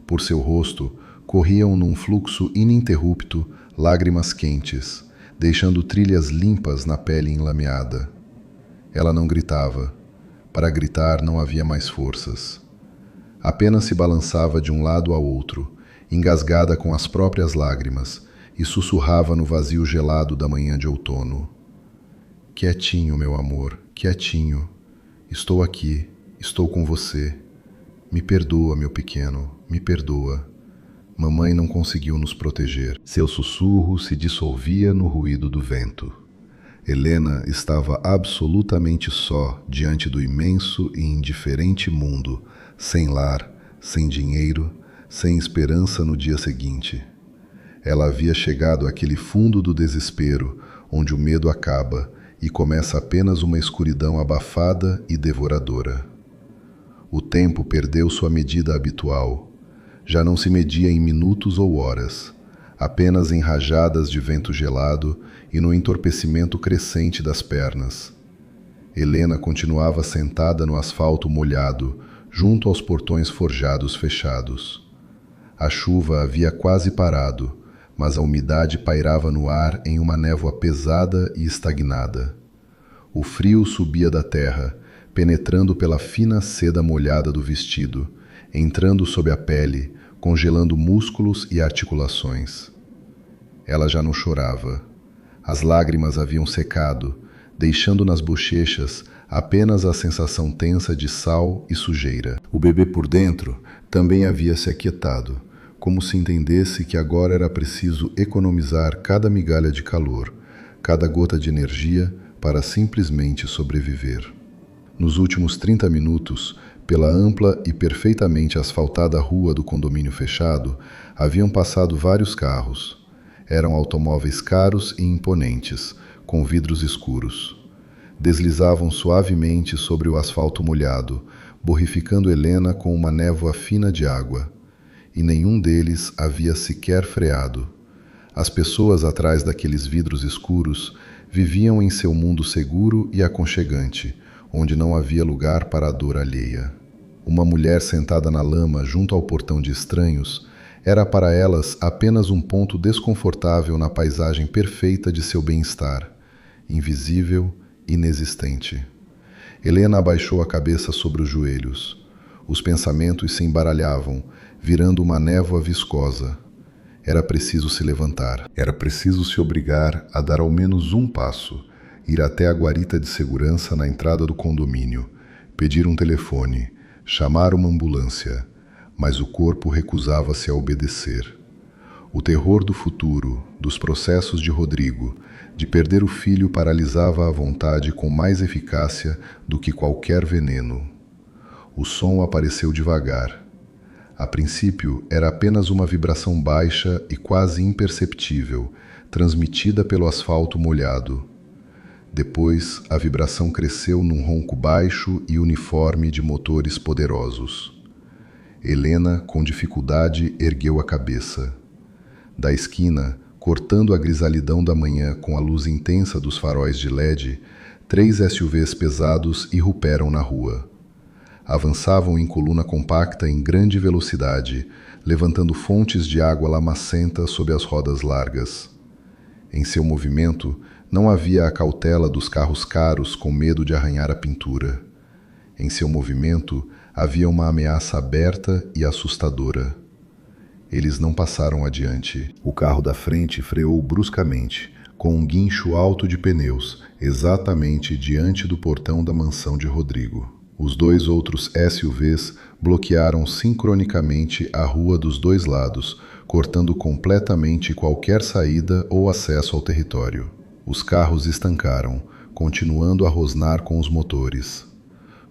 Por seu rosto corriam num fluxo ininterrupto lágrimas quentes, deixando trilhas limpas na pele enlameada. Ela não gritava. Para gritar não havia mais forças. Apenas se balançava de um lado a outro, engasgada com as próprias lágrimas, e sussurrava no vazio gelado da manhã de outono. Quietinho, meu amor, quietinho. Estou aqui, estou com você. Me perdoa, meu pequeno, me perdoa. Mamãe não conseguiu nos proteger. Seu sussurro se dissolvia no ruído do vento. Helena estava absolutamente só diante do imenso e indiferente mundo, sem lar, sem dinheiro, sem esperança no dia seguinte. Ela havia chegado àquele fundo do desespero, onde o medo acaba e começa apenas uma escuridão abafada e devoradora. O tempo perdeu sua medida habitual. Já não se media em minutos ou horas, apenas em rajadas de vento gelado e no entorpecimento crescente das pernas. Helena continuava sentada no asfalto molhado, junto aos portões forjados fechados. A chuva havia quase parado, mas a umidade pairava no ar em uma névoa pesada e estagnada. O frio subia da terra, penetrando pela fina seda molhada do vestido, entrando sob a pele, congelando músculos e articulações. Ela já não chorava. As lágrimas haviam secado, deixando nas bochechas apenas a sensação tensa de sal e sujeira. O bebê por dentro também havia se aquietado, como se entendesse que agora era preciso economizar cada migalha de calor, cada gota de energia para simplesmente sobreviver. Nos últimos 30 minutos, pela ampla e perfeitamente asfaltada rua do condomínio fechado, haviam passado vários carros. Eram automóveis caros e imponentes, com vidros escuros. Deslizavam suavemente sobre o asfalto molhado, borrificando Helena com uma névoa fina de água. E nenhum deles havia sequer freado. As pessoas atrás daqueles vidros escuros viviam em seu mundo seguro e aconchegante, onde não havia lugar para a dor alheia. Uma mulher sentada na lama junto ao portão de estranhos era para elas apenas um ponto desconfortável na paisagem perfeita de seu bem-estar, invisível, inexistente. Helena abaixou a cabeça sobre os joelhos. Os pensamentos se embaralhavam, virando uma névoa viscosa. Era preciso se levantar. Era preciso se obrigar a dar ao menos um passo, ir até a guarita de segurança na entrada do condomínio, pedir um telefone, chamar uma ambulância, mas o corpo recusava-se a obedecer. O terror do futuro, dos processos de Rodrigo, de perder o filho paralisava a vontade com mais eficácia do que qualquer veneno. O som apareceu devagar. A princípio, era apenas uma vibração baixa e quase imperceptível, transmitida pelo asfalto molhado. Depois, a vibração cresceu num ronco baixo e uniforme de motores poderosos. Helena, com dificuldade, ergueu a cabeça. Da esquina, cortando a grisalidão da manhã com a luz intensa dos faróis de LED, 3 SUVs pesados irromperam na rua. Avançavam em coluna compacta em grande velocidade, levantando fontes de água lamacenta sob as rodas largas. Em seu movimento, não havia a cautela dos carros caros com medo de arranhar a pintura. Em seu movimento, havia uma ameaça aberta e assustadora. Eles não passaram adiante. O carro da frente freou bruscamente, com um guincho alto de pneus, exatamente diante do portão da mansão de Rodrigo. Os 2 outros SUVs bloquearam sincronicamente a rua dos 2 lados, cortando completamente qualquer saída ou acesso ao território. Os carros estancaram, continuando a rosnar com os motores.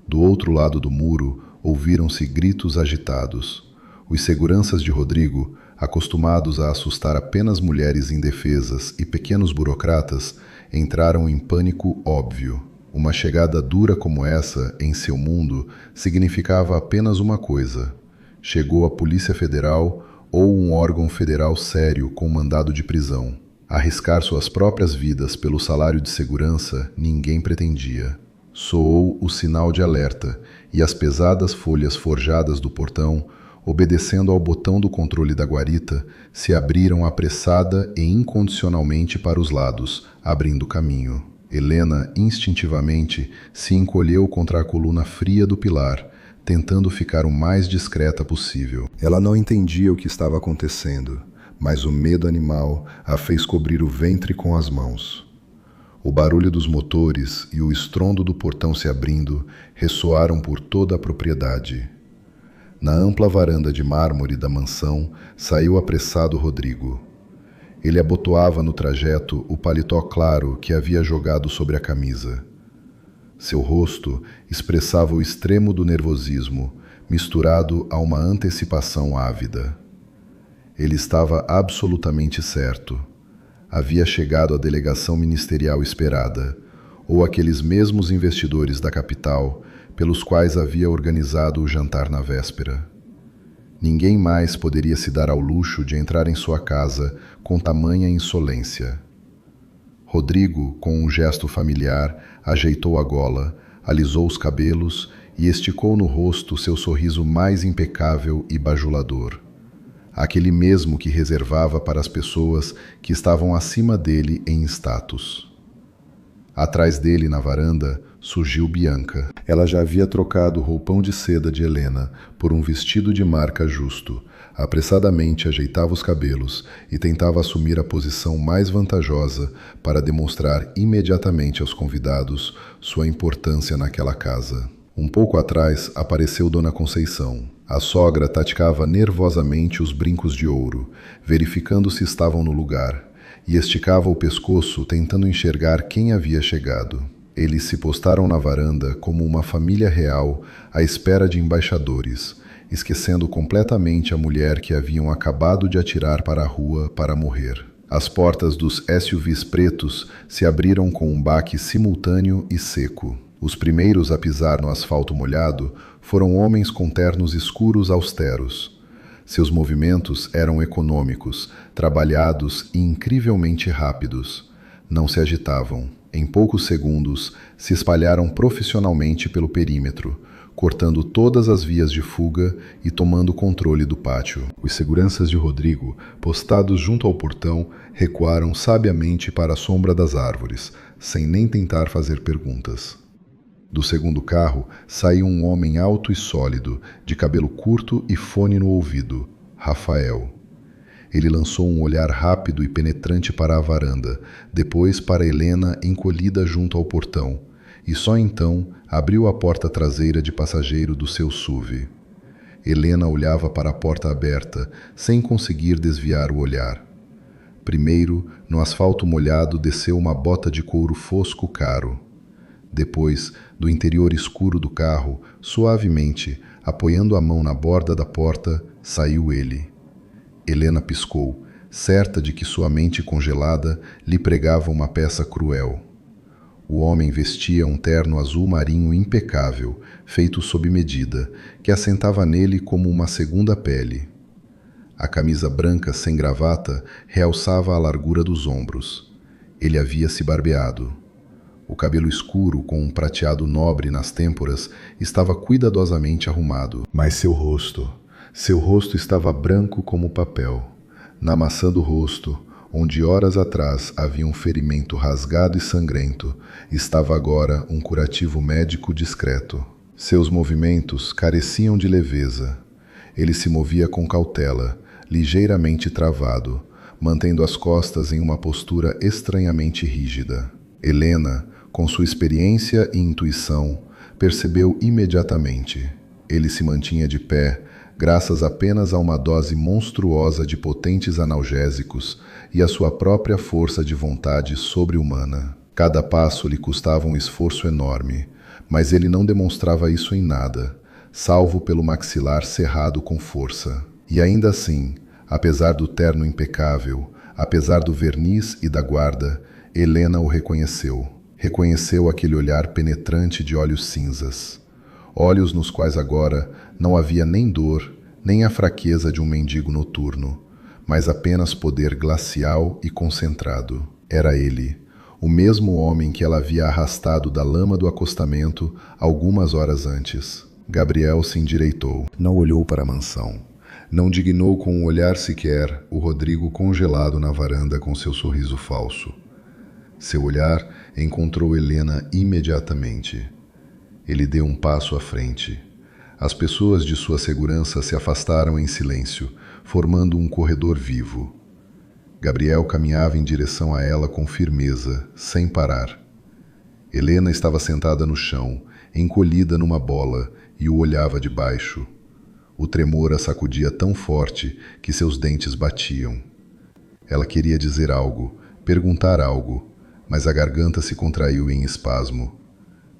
Do outro lado do muro, ouviram-se gritos agitados. Os seguranças de Rodrigo, acostumados a assustar apenas mulheres indefesas e pequenos burocratas, entraram em pânico óbvio. Uma chegada dura como essa, em seu mundo, significava apenas uma coisa: chegou a Polícia Federal ou um órgão federal sério com mandado de prisão. Arriscar suas próprias vidas pelo salário de segurança ninguém pretendia. Soou o sinal de alerta e as pesadas folhas forjadas do portão, obedecendo ao botão do controle da guarita, se abriram apressada e incondicionalmente para os lados, abrindo caminho. Helena, instintivamente, se encolheu contra a coluna fria do pilar, tentando ficar o mais discreta possível. Ela não entendia o que estava acontecendo, mas o medo animal a fez cobrir o ventre com as mãos. O barulho dos motores e o estrondo do portão se abrindo ressoaram por toda a propriedade. Na ampla varanda de mármore da mansão, saiu apressado Rodrigo. Ele abotoava no trajeto o paletó claro que havia jogado sobre a camisa. Seu rosto expressava o extremo do nervosismo, misturado a uma antecipação ávida. Ele estava absolutamente certo. Havia chegado a delegação ministerial esperada, ou aqueles mesmos investidores da capital pelos quais havia organizado o jantar na véspera. Ninguém mais poderia se dar ao luxo de entrar em sua casa com tamanha insolência. Rodrigo, com um gesto familiar, ajeitou a gola, alisou os cabelos e esticou no rosto seu sorriso mais impecável e bajulador. Aquele mesmo que reservava para as pessoas que estavam acima dele em status. Atrás dele, na varanda, surgiu Bianca. Ela já havia trocado o roupão de seda de Helena por um vestido de marca justo. Apressadamente ajeitava os cabelos e tentava assumir a posição mais vantajosa para demonstrar imediatamente aos convidados sua importância naquela casa. Um pouco atrás apareceu Dona Conceição. A sogra tateava nervosamente os brincos de ouro, verificando se estavam no lugar, e esticava o pescoço tentando enxergar quem havia chegado. Eles se postaram na varanda como uma família real à espera de embaixadores, esquecendo completamente a mulher que haviam acabado de atirar para a rua para morrer. As portas dos SUVs pretos se abriram com um baque simultâneo e seco. Os primeiros a pisar no asfalto molhado foram homens com ternos escuros austeros. Seus movimentos eram econômicos, trabalhados e incrivelmente rápidos. Não se agitavam. Em poucos segundos, se espalharam profissionalmente pelo perímetro, cortando todas as vias de fuga e tomando controle do pátio. Os seguranças de Rodrigo, postados junto ao portão, recuaram sabiamente para a sombra das árvores, sem nem tentar fazer perguntas. Do segundo carro saiu um homem alto e sólido, de cabelo curto e fone no ouvido, Rafael. Ele lançou um olhar rápido e penetrante para a varanda, depois para Helena encolhida junto ao portão, e só então abriu a porta traseira de passageiro do seu SUV. Helena olhava para a porta aberta, sem conseguir desviar o olhar. Primeiro, no asfalto molhado desceu uma bota de couro fosco caro. Depois, do interior escuro do carro, suavemente, apoiando a mão na borda da porta, saiu ele. Helena piscou, certa de que sua mente congelada lhe pregava uma peça cruel. O homem vestia um terno azul marinho impecável, feito sob medida, que assentava nele como uma segunda pele. A camisa branca sem gravata realçava a largura dos ombros. Ele havia se barbeado. O cabelo escuro, com um prateado nobre nas têmporas, estava cuidadosamente arrumado. Mas seu rosto estava branco como papel. Na maçã do rosto, onde horas atrás havia um ferimento rasgado e sangrento, estava agora um curativo médico discreto. Seus movimentos careciam de leveza. Ele se movia com cautela, ligeiramente travado, mantendo as costas em uma postura estranhamente rígida. Helena, com sua experiência e intuição, percebeu imediatamente. Ele se mantinha de pé, graças apenas a uma dose monstruosa de potentes analgésicos e a sua própria força de vontade sobre-humana. Cada passo lhe custava um esforço enorme, mas ele não demonstrava isso em nada, salvo pelo maxilar cerrado com força. E ainda assim, apesar do terno impecável, apesar do verniz e da guarda, Helena o reconheceu. Reconheceu aquele olhar penetrante de olhos cinzas. Olhos nos quais agora não havia nem dor, nem a fraqueza de um mendigo noturno, mas apenas poder glacial e concentrado. Era ele, o mesmo homem que ela havia arrastado da lama do acostamento algumas horas antes. Gabriel se endireitou. Não olhou para a mansão. Não dignou com um olhar sequer o Rodrigo congelado na varanda com seu sorriso falso. Seu olhar encontrou Helena imediatamente. Ele deu um passo à frente. As pessoas de sua segurança se afastaram em silêncio, formando um corredor vivo. Gabriel caminhava em direção a ela com firmeza, sem parar. Helena estava sentada no chão, encolhida numa bola, e o olhava de baixo. O tremor a sacudia tão forte que seus dentes batiam. Ela queria dizer algo, perguntar algo, mas a garganta se contraiu em espasmo.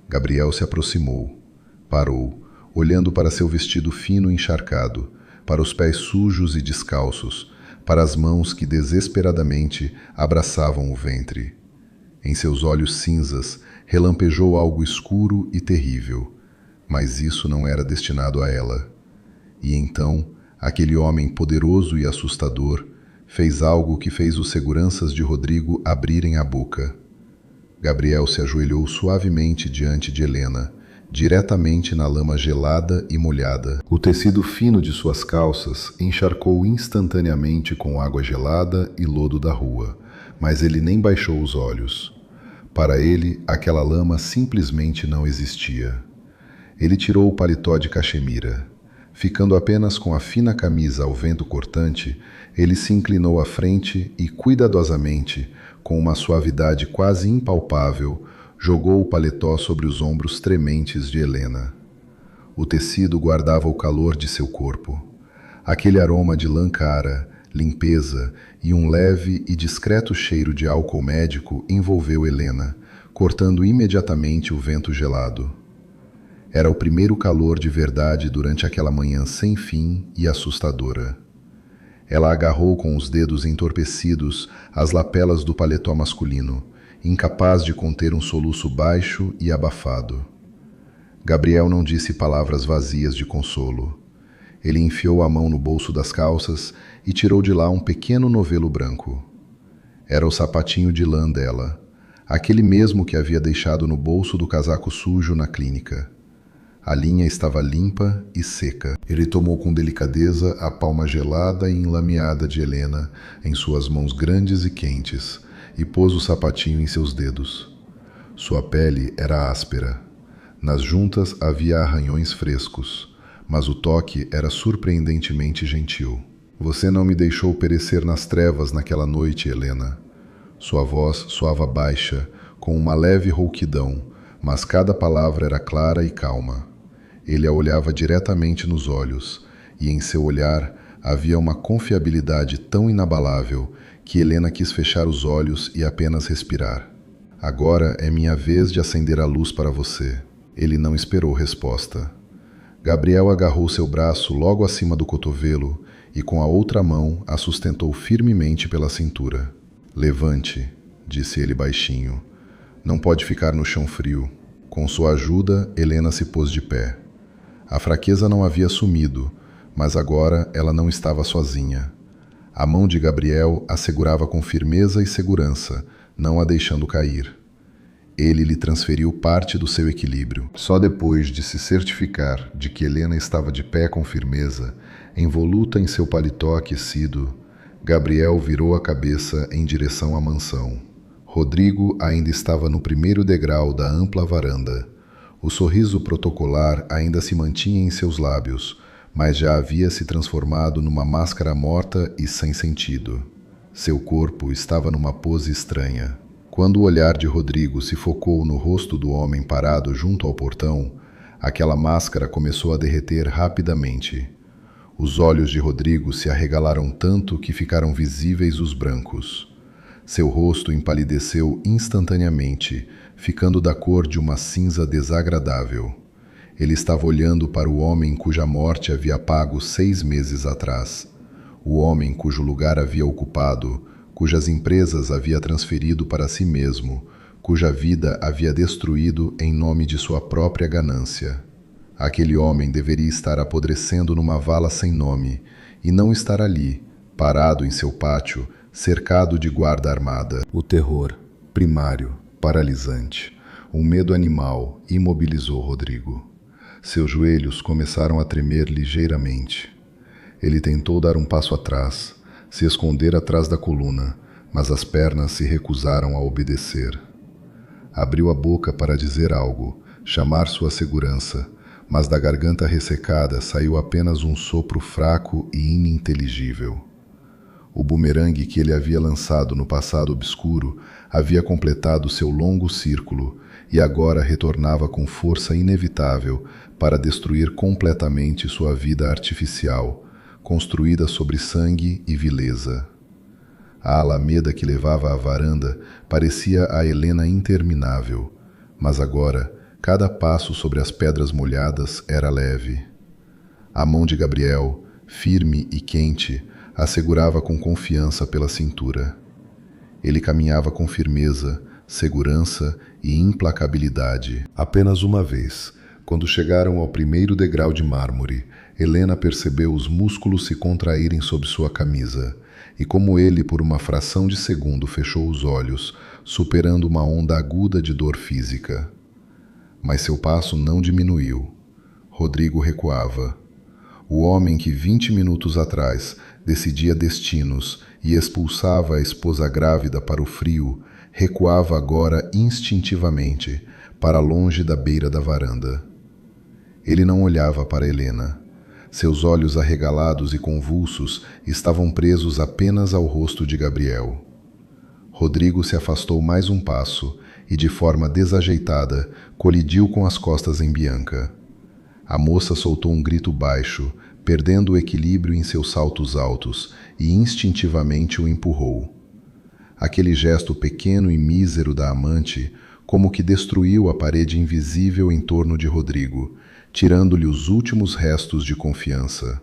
Gabriel se aproximou. Parou, olhando para seu vestido fino e encharcado, para os pés sujos e descalços, para as mãos que desesperadamente abraçavam o ventre. Em seus olhos cinzas relampejou algo escuro e terrível, mas isso não era destinado a ela. E então, aquele homem poderoso e assustador fez algo que fez os seguranças de Rodrigo abrirem a boca. Gabriel se ajoelhou suavemente diante de Helena, diretamente na lama gelada e molhada. O tecido fino de suas calças encharcou instantaneamente com água gelada e lodo da rua, mas ele nem baixou os olhos. Para ele, aquela lama simplesmente não existia. Ele tirou o paletó de cachemira. Ficando apenas com a fina camisa ao vento cortante, ele se inclinou à frente e, cuidadosamente, com uma suavidade quase impalpável, jogou o paletó sobre os ombros trementes de Helena. O tecido guardava o calor de seu corpo. Aquele aroma de lã cara, limpeza e um leve e discreto cheiro de álcool médico envolveu Helena, cortando imediatamente o vento gelado. Era o primeiro calor de verdade durante aquela manhã sem fim e assustadora. Ela agarrou com os dedos entorpecidos as lapelas do paletó masculino, incapaz de conter um soluço baixo e abafado. Gabriel não disse palavras vazias de consolo. Ele enfiou a mão no bolso das calças e tirou de lá um pequeno novelo branco. Era o sapatinho de lã dela, aquele mesmo que havia deixado no bolso do casaco sujo na clínica. A linha estava limpa e seca. Ele tomou com delicadeza a palma gelada e enlameada de Helena em suas mãos grandes e quentes e pôs o sapatinho em seus dedos. Sua pele era áspera. Nas juntas havia arranhões frescos, mas o toque era surpreendentemente gentil. Você não me deixou perecer nas trevas naquela noite, Helena. Sua voz soava baixa, com uma leve rouquidão, mas cada palavra era clara e calma. Ele a olhava diretamente nos olhos, e em seu olhar havia uma confiabilidade tão inabalável que Helena quis fechar os olhos e apenas respirar. Agora é minha vez de acender a luz para você. Ele não esperou resposta. Gabriel agarrou seu braço logo acima do cotovelo e com a outra mão a sustentou firmemente pela cintura. Levante, disse ele baixinho. Não pode ficar no chão frio. Com sua ajuda, Helena se pôs de pé. A fraqueza não havia sumido, mas agora ela não estava sozinha. A mão de Gabriel a segurava com firmeza e segurança, não a deixando cair. Ele lhe transferiu parte do seu equilíbrio. Só depois de se certificar de que Helena estava de pé com firmeza, envoluta em seu paletó aquecido, Gabriel virou a cabeça em direção à mansão. Rodrigo ainda estava no primeiro degrau da ampla varanda. O sorriso protocolar ainda se mantinha em seus lábios, mas já havia se transformado numa máscara morta e sem sentido. Seu corpo estava numa pose estranha. Quando o olhar de Rodrigo se focou no rosto do homem parado junto ao portão, aquela máscara começou a derreter rapidamente. Os olhos de Rodrigo se arregalaram tanto que ficaram visíveis os brancos. Seu rosto empalideceu instantaneamente, ficando da cor de uma cinza desagradável. Ele estava olhando para o homem cuja morte havia pago 6 meses atrás. O homem cujo lugar havia ocupado, cujas empresas havia transferido para si mesmo, cuja vida havia destruído em nome de sua própria ganância. Aquele homem deveria estar apodrecendo numa vala sem nome, e não estar ali, parado em seu pátio, cercado de guarda armada. O terror, primário, paralisante, um medo animal, imobilizou Rodrigo. Seus joelhos começaram a tremer ligeiramente. Ele tentou dar um passo atrás, se esconder atrás da coluna, mas as pernas se recusaram a obedecer. Abriu a boca para dizer algo, chamar sua segurança, mas da garganta ressecada saiu apenas um sopro fraco e ininteligível. O bumerangue que ele havia lançado no passado obscuro havia completado seu longo círculo e agora retornava com força inevitável para destruir completamente sua vida artificial, construída sobre sangue e vileza. A alameda que levava à varanda parecia a Helena interminável, mas agora cada passo sobre as pedras molhadas era leve. A mão de Gabriel, firme e quente, a segurava com confiança pela cintura. Ele caminhava com firmeza, segurança e implacabilidade. Apenas uma vez, quando chegaram ao primeiro degrau de mármore, Helena percebeu os músculos se contraírem sob sua camisa, e como ele, por uma fração de segundo, fechou os olhos, superando uma onda aguda de dor física. Mas seu passo não diminuiu. Rodrigo recuava. O homem que 20 minutos atrás decidia destinos e expulsava a esposa grávida para o frio, recuava agora instintivamente, para longe da beira da varanda. Ele não olhava para Helena. Seus olhos arregalados e convulsos estavam presos apenas ao rosto de Gabriel. Rodrigo se afastou mais um passo e, de forma desajeitada, colidiu com as costas em Bianca. A moça soltou um grito baixo, perdendo o equilíbrio em seus saltos altos, e instintivamente o empurrou. Aquele gesto pequeno e mísero da amante, como que destruiu a parede invisível em torno de Rodrigo, tirando-lhe os últimos restos de confiança.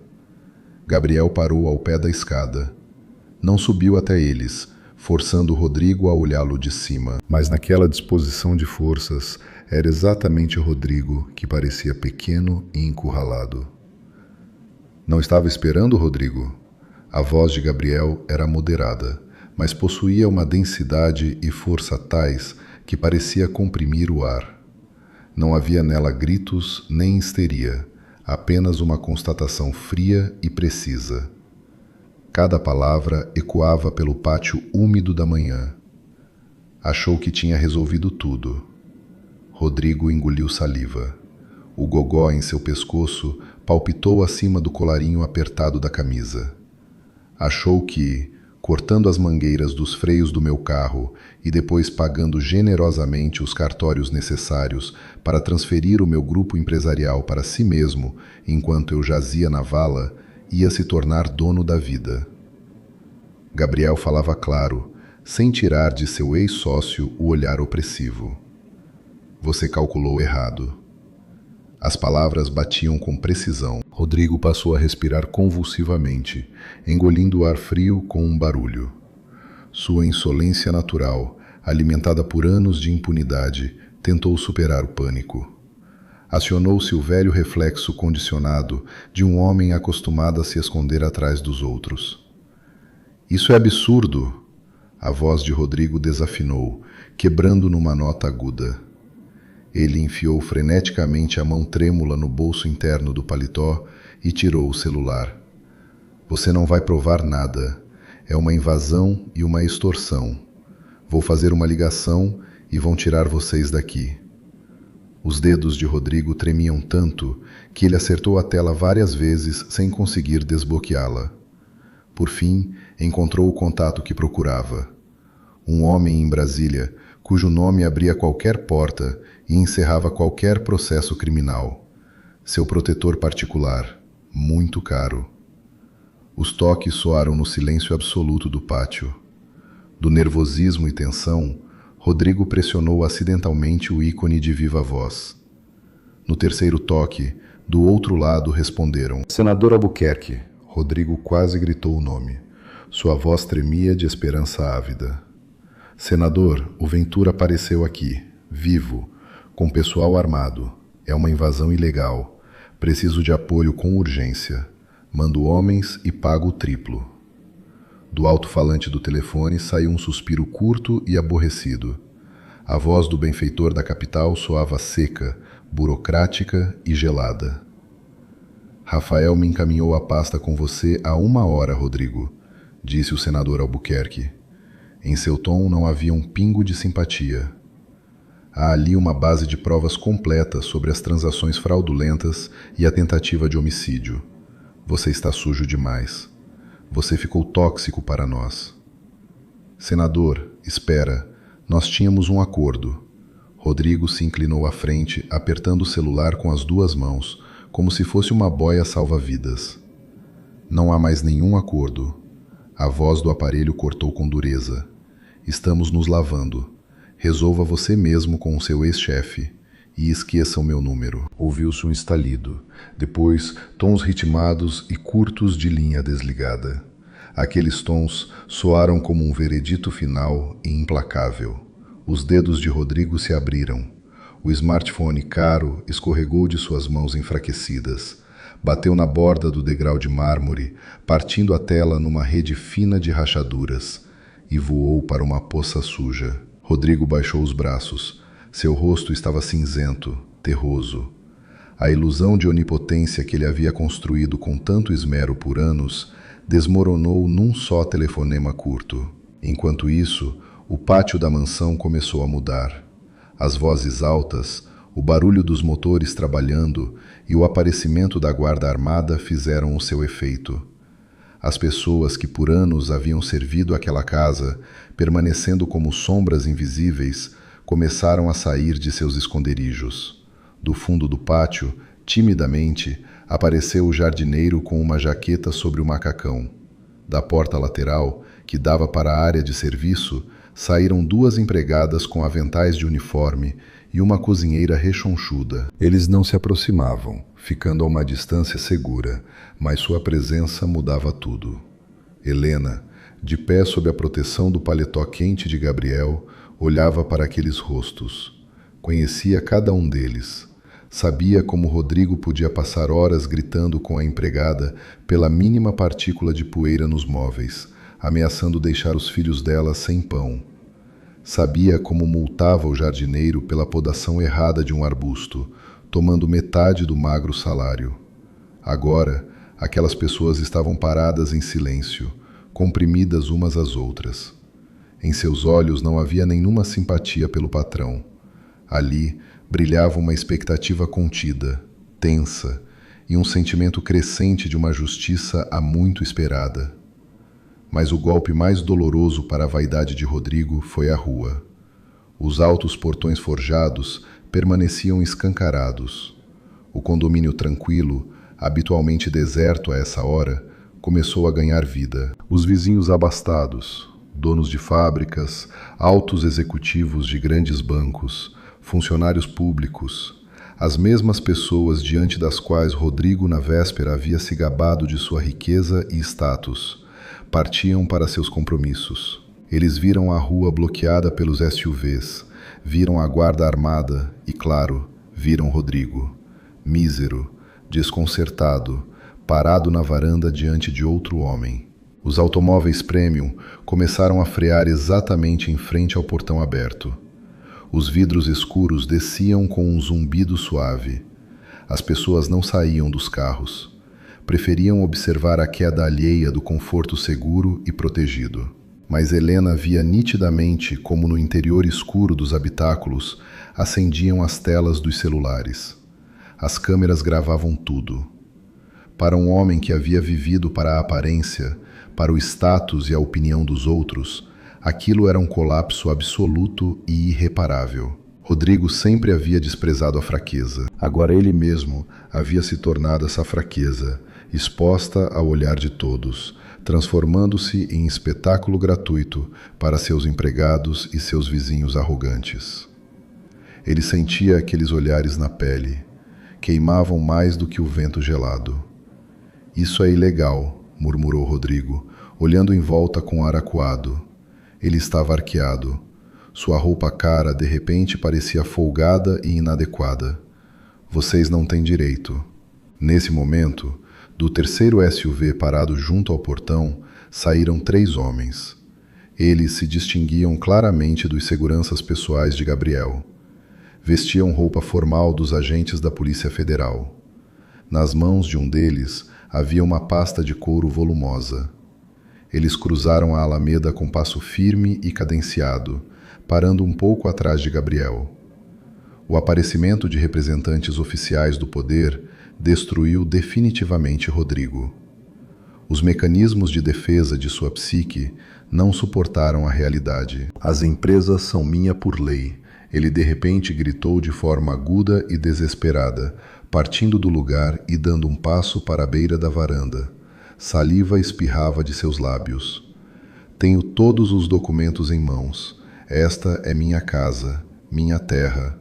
Gabriel parou ao pé da escada. Não subiu até eles, forçando Rodrigo a olhá-lo de cima. Mas naquela disposição de forças, era exatamente Rodrigo que parecia pequeno e encurralado. Não estava esperando Rodrigo? A voz de Gabriel era moderada, mas possuía uma densidade e força tais que parecia comprimir o ar. Não havia nela gritos nem histeria, apenas uma constatação fria e precisa. Cada palavra ecoava pelo pátio úmido da manhã. Achou que tinha resolvido tudo. Rodrigo engoliu saliva. O gogó em seu pescoço palpitou acima do colarinho apertado da camisa. Achou que, cortando as mangueiras dos freios do meu carro e depois pagando generosamente os cartórios necessários para transferir o meu grupo empresarial para si mesmo enquanto eu jazia na vala, ia se tornar dono da vida. Gabriel falava claro, sem tirar de seu ex-sócio o olhar opressivo. Você calculou errado. As palavras batiam com precisão. Rodrigo passou a respirar convulsivamente, engolindo o ar frio com um barulho. Sua insolência natural, alimentada por anos de impunidade, tentou superar o pânico. Acionou-se o velho reflexo condicionado de um homem acostumado a se esconder atrás dos outros. Isso é absurdo! A voz de Rodrigo desafinou, quebrando numa nota aguda. Ele enfiou freneticamente a mão trêmula no bolso interno do paletó e tirou o celular. Você não vai provar nada. É uma invasão e uma extorsão. Vou fazer uma ligação e vão tirar vocês daqui. Os dedos de Rodrigo tremiam tanto que ele acertou a tela várias vezes sem conseguir desbloqueá-la. Por fim, encontrou o contato que procurava. Um homem em Brasília, cujo nome abria qualquer porta e encerrava qualquer processo criminal. Seu protetor particular, muito caro. Os toques soaram no silêncio absoluto do pátio. Do nervosismo e tensão, Rodrigo pressionou acidentalmente o ícone de viva voz. No terceiro toque, do outro lado responderam: Senador Albuquerque. Rodrigo quase gritou o nome. Sua voz tremia de esperança ávida. Senador, o Ventura apareceu aqui, vivo, com pessoal armado. É uma invasão ilegal. Preciso de apoio com urgência. Mando homens e pago o triplo. Do alto-falante do telefone saiu um suspiro curto e aborrecido. A voz do benfeitor da capital soava seca, burocrática e gelada. Rafael me encaminhou a pasta com você há 1 hora, Rodrigo, disse o senador Albuquerque. Em seu tom não havia um pingo de simpatia. Há ali uma base de provas completa sobre as transações fraudulentas e a tentativa de homicídio. Você está sujo demais. Você ficou tóxico para nós. Senador, espera. Nós tínhamos um acordo. Rodrigo se inclinou à frente, apertando o celular com as 2 mãos, como se fosse uma boia salva-vidas. Não há mais nenhum acordo. A voz do aparelho cortou com dureza. Estamos nos lavando. Resolva você mesmo com o seu ex-chefe e esqueça o meu número. Ouviu-se um estalido. Depois, tons ritmados e curtos de linha desligada. Aqueles tons soaram como um veredito final e implacável. Os dedos de Rodrigo se abriram. O smartphone caro escorregou de suas mãos enfraquecidas. Bateu na borda do degrau de mármore, partindo a tela numa rede fina de rachaduras, e voou para uma poça suja. Rodrigo baixou os braços. Seu rosto estava cinzento, terroso. A ilusão de onipotência que ele havia construído com tanto esmero por anos desmoronou num só telefonema curto. Enquanto isso, o pátio da mansão começou a mudar. As vozes altas, o barulho dos motores trabalhando e o aparecimento da guarda armada fizeram o seu efeito. As pessoas que por anos haviam servido aquela casa, permanecendo como sombras invisíveis, começaram a sair de seus esconderijos. Do fundo do pátio, timidamente, apareceu o jardineiro com uma jaqueta sobre o macacão. Da porta lateral, que dava para a área de serviço, saíram 2 empregadas com aventais de uniforme e uma cozinheira rechonchuda. Eles não se aproximavam, ficando a uma distância segura, mas sua presença mudava tudo. Helena, de pé sob a proteção do paletó quente de Gabriel, olhava para aqueles rostos. Conhecia cada um deles. Sabia como Rodrigo podia passar horas gritando com a empregada pela mínima partícula de poeira nos móveis, ameaçando deixar os filhos dela sem pão. Sabia como multava o jardineiro pela podação errada de um arbusto, tomando metade do magro salário. Agora, aquelas pessoas estavam paradas em silêncio, comprimidas umas às outras. Em seus olhos não havia nenhuma simpatia pelo patrão. Ali brilhava uma expectativa contida, tensa, e um sentimento crescente de uma justiça há muito esperada. Mas o golpe mais doloroso para a vaidade de Rodrigo foi a rua. Os altos portões forjados permaneciam escancarados. O condomínio tranquilo, habitualmente deserto a essa hora, começou a ganhar vida. Os vizinhos abastados, donos de fábricas, altos executivos de grandes bancos, funcionários públicos, as mesmas pessoas diante das quais Rodrigo na véspera havia se gabado de sua riqueza e status, partiam para seus compromissos. Eles viram a rua bloqueada pelos SUVs, viram a guarda armada e, claro, viram Rodrigo, mísero, desconcertado, parado na varanda diante de outro homem. Os automóveis premium começaram a frear exatamente em frente ao portão aberto. Os vidros escuros desciam com um zumbido suave. As pessoas não saíam dos carros. Preferiam observar a queda alheia do conforto seguro e protegido. Mas Helena via nitidamente como no interior escuro dos habitáculos acendiam as telas dos celulares. As câmeras gravavam tudo. Para um homem que havia vivido para a aparência, para o status e a opinião dos outros, aquilo era um colapso absoluto e irreparável. Rodrigo sempre havia desprezado a fraqueza. Agora ele mesmo havia se tornado essa fraqueza, exposta ao olhar de todos, transformando-se em espetáculo gratuito para seus empregados e seus vizinhos arrogantes. Ele sentia aqueles olhares na pele, queimavam mais do que o vento gelado. "Isso é ilegal", murmurou Rodrigo, olhando em volta com ar acuado. Ele estava arqueado. Sua roupa cara de repente parecia folgada e inadequada. "Vocês não têm direito." Nesse momento, do terceiro SUV parado junto ao portão, saíram 3 homens. Eles se distinguiam claramente dos seguranças pessoais de Gabriel. Vestiam roupa formal dos agentes da Polícia Federal. Nas mãos de um deles havia uma pasta de couro volumosa. Eles cruzaram a alameda com passo firme e cadenciado, parando um pouco atrás de Gabriel. O aparecimento de representantes oficiais do poder destruiu definitivamente Rodrigo. Os mecanismos de defesa de sua psique não suportaram a realidade. "As empresas são minha por lei", ele de repente gritou de forma aguda e desesperada, partindo do lugar e dando um passo para a beira da varanda. Saliva espirrava de seus lábios. "Tenho todos os documentos em mãos. Esta é minha casa, minha terra.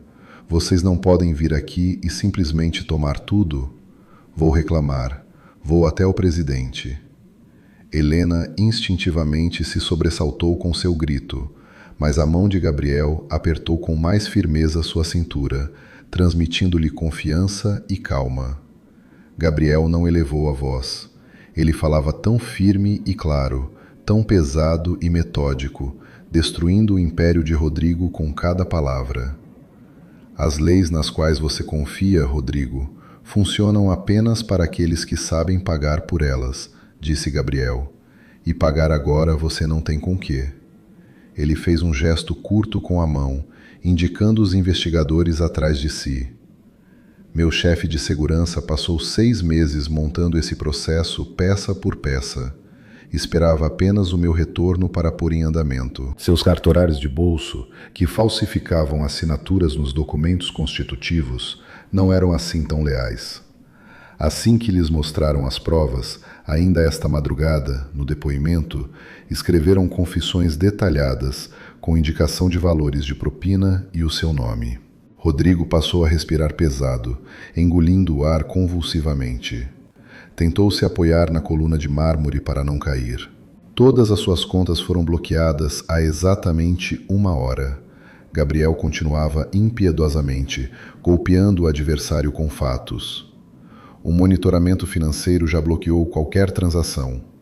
Vocês não podem vir aqui e simplesmente tomar tudo? Vou reclamar. Vou até o presidente." Helena instintivamente se sobressaltou com seu grito, mas a mão de Gabriel apertou com mais firmeza sua cintura, transmitindo-lhe confiança e calma. Gabriel não elevou a voz. Ele falava tão firme e claro, tão pesado e metódico, destruindo o império de Rodrigo com cada palavra. "As leis nas quais você confia, Rodrigo, funcionam apenas para aqueles que sabem pagar por elas", disse Gabriel. "E pagar agora você não tem com quê." Ele fez um gesto curto com a mão, indicando os investigadores atrás de si. "Meu chefe de segurança passou 6 meses montando esse processo peça por peça. Esperava apenas o meu retorno para pôr em andamento." Seus cartorários de bolso, que falsificavam assinaturas nos documentos constitutivos, não eram assim tão leais. Assim que lhes mostraram as provas, ainda esta madrugada, no depoimento, escreveram confissões detalhadas, com indicação de valores de propina e o seu nome. Rodrigo passou a respirar pesado, engolindo o ar convulsivamente. Tentou se apoiar na coluna de mármore para não cair. Todas as suas contas foram bloqueadas há exatamente 1 hora. Gabriel continuava impiedosamente, golpeando o adversário com fatos. O monitoramento financeiro já bloqueou qualquer transação.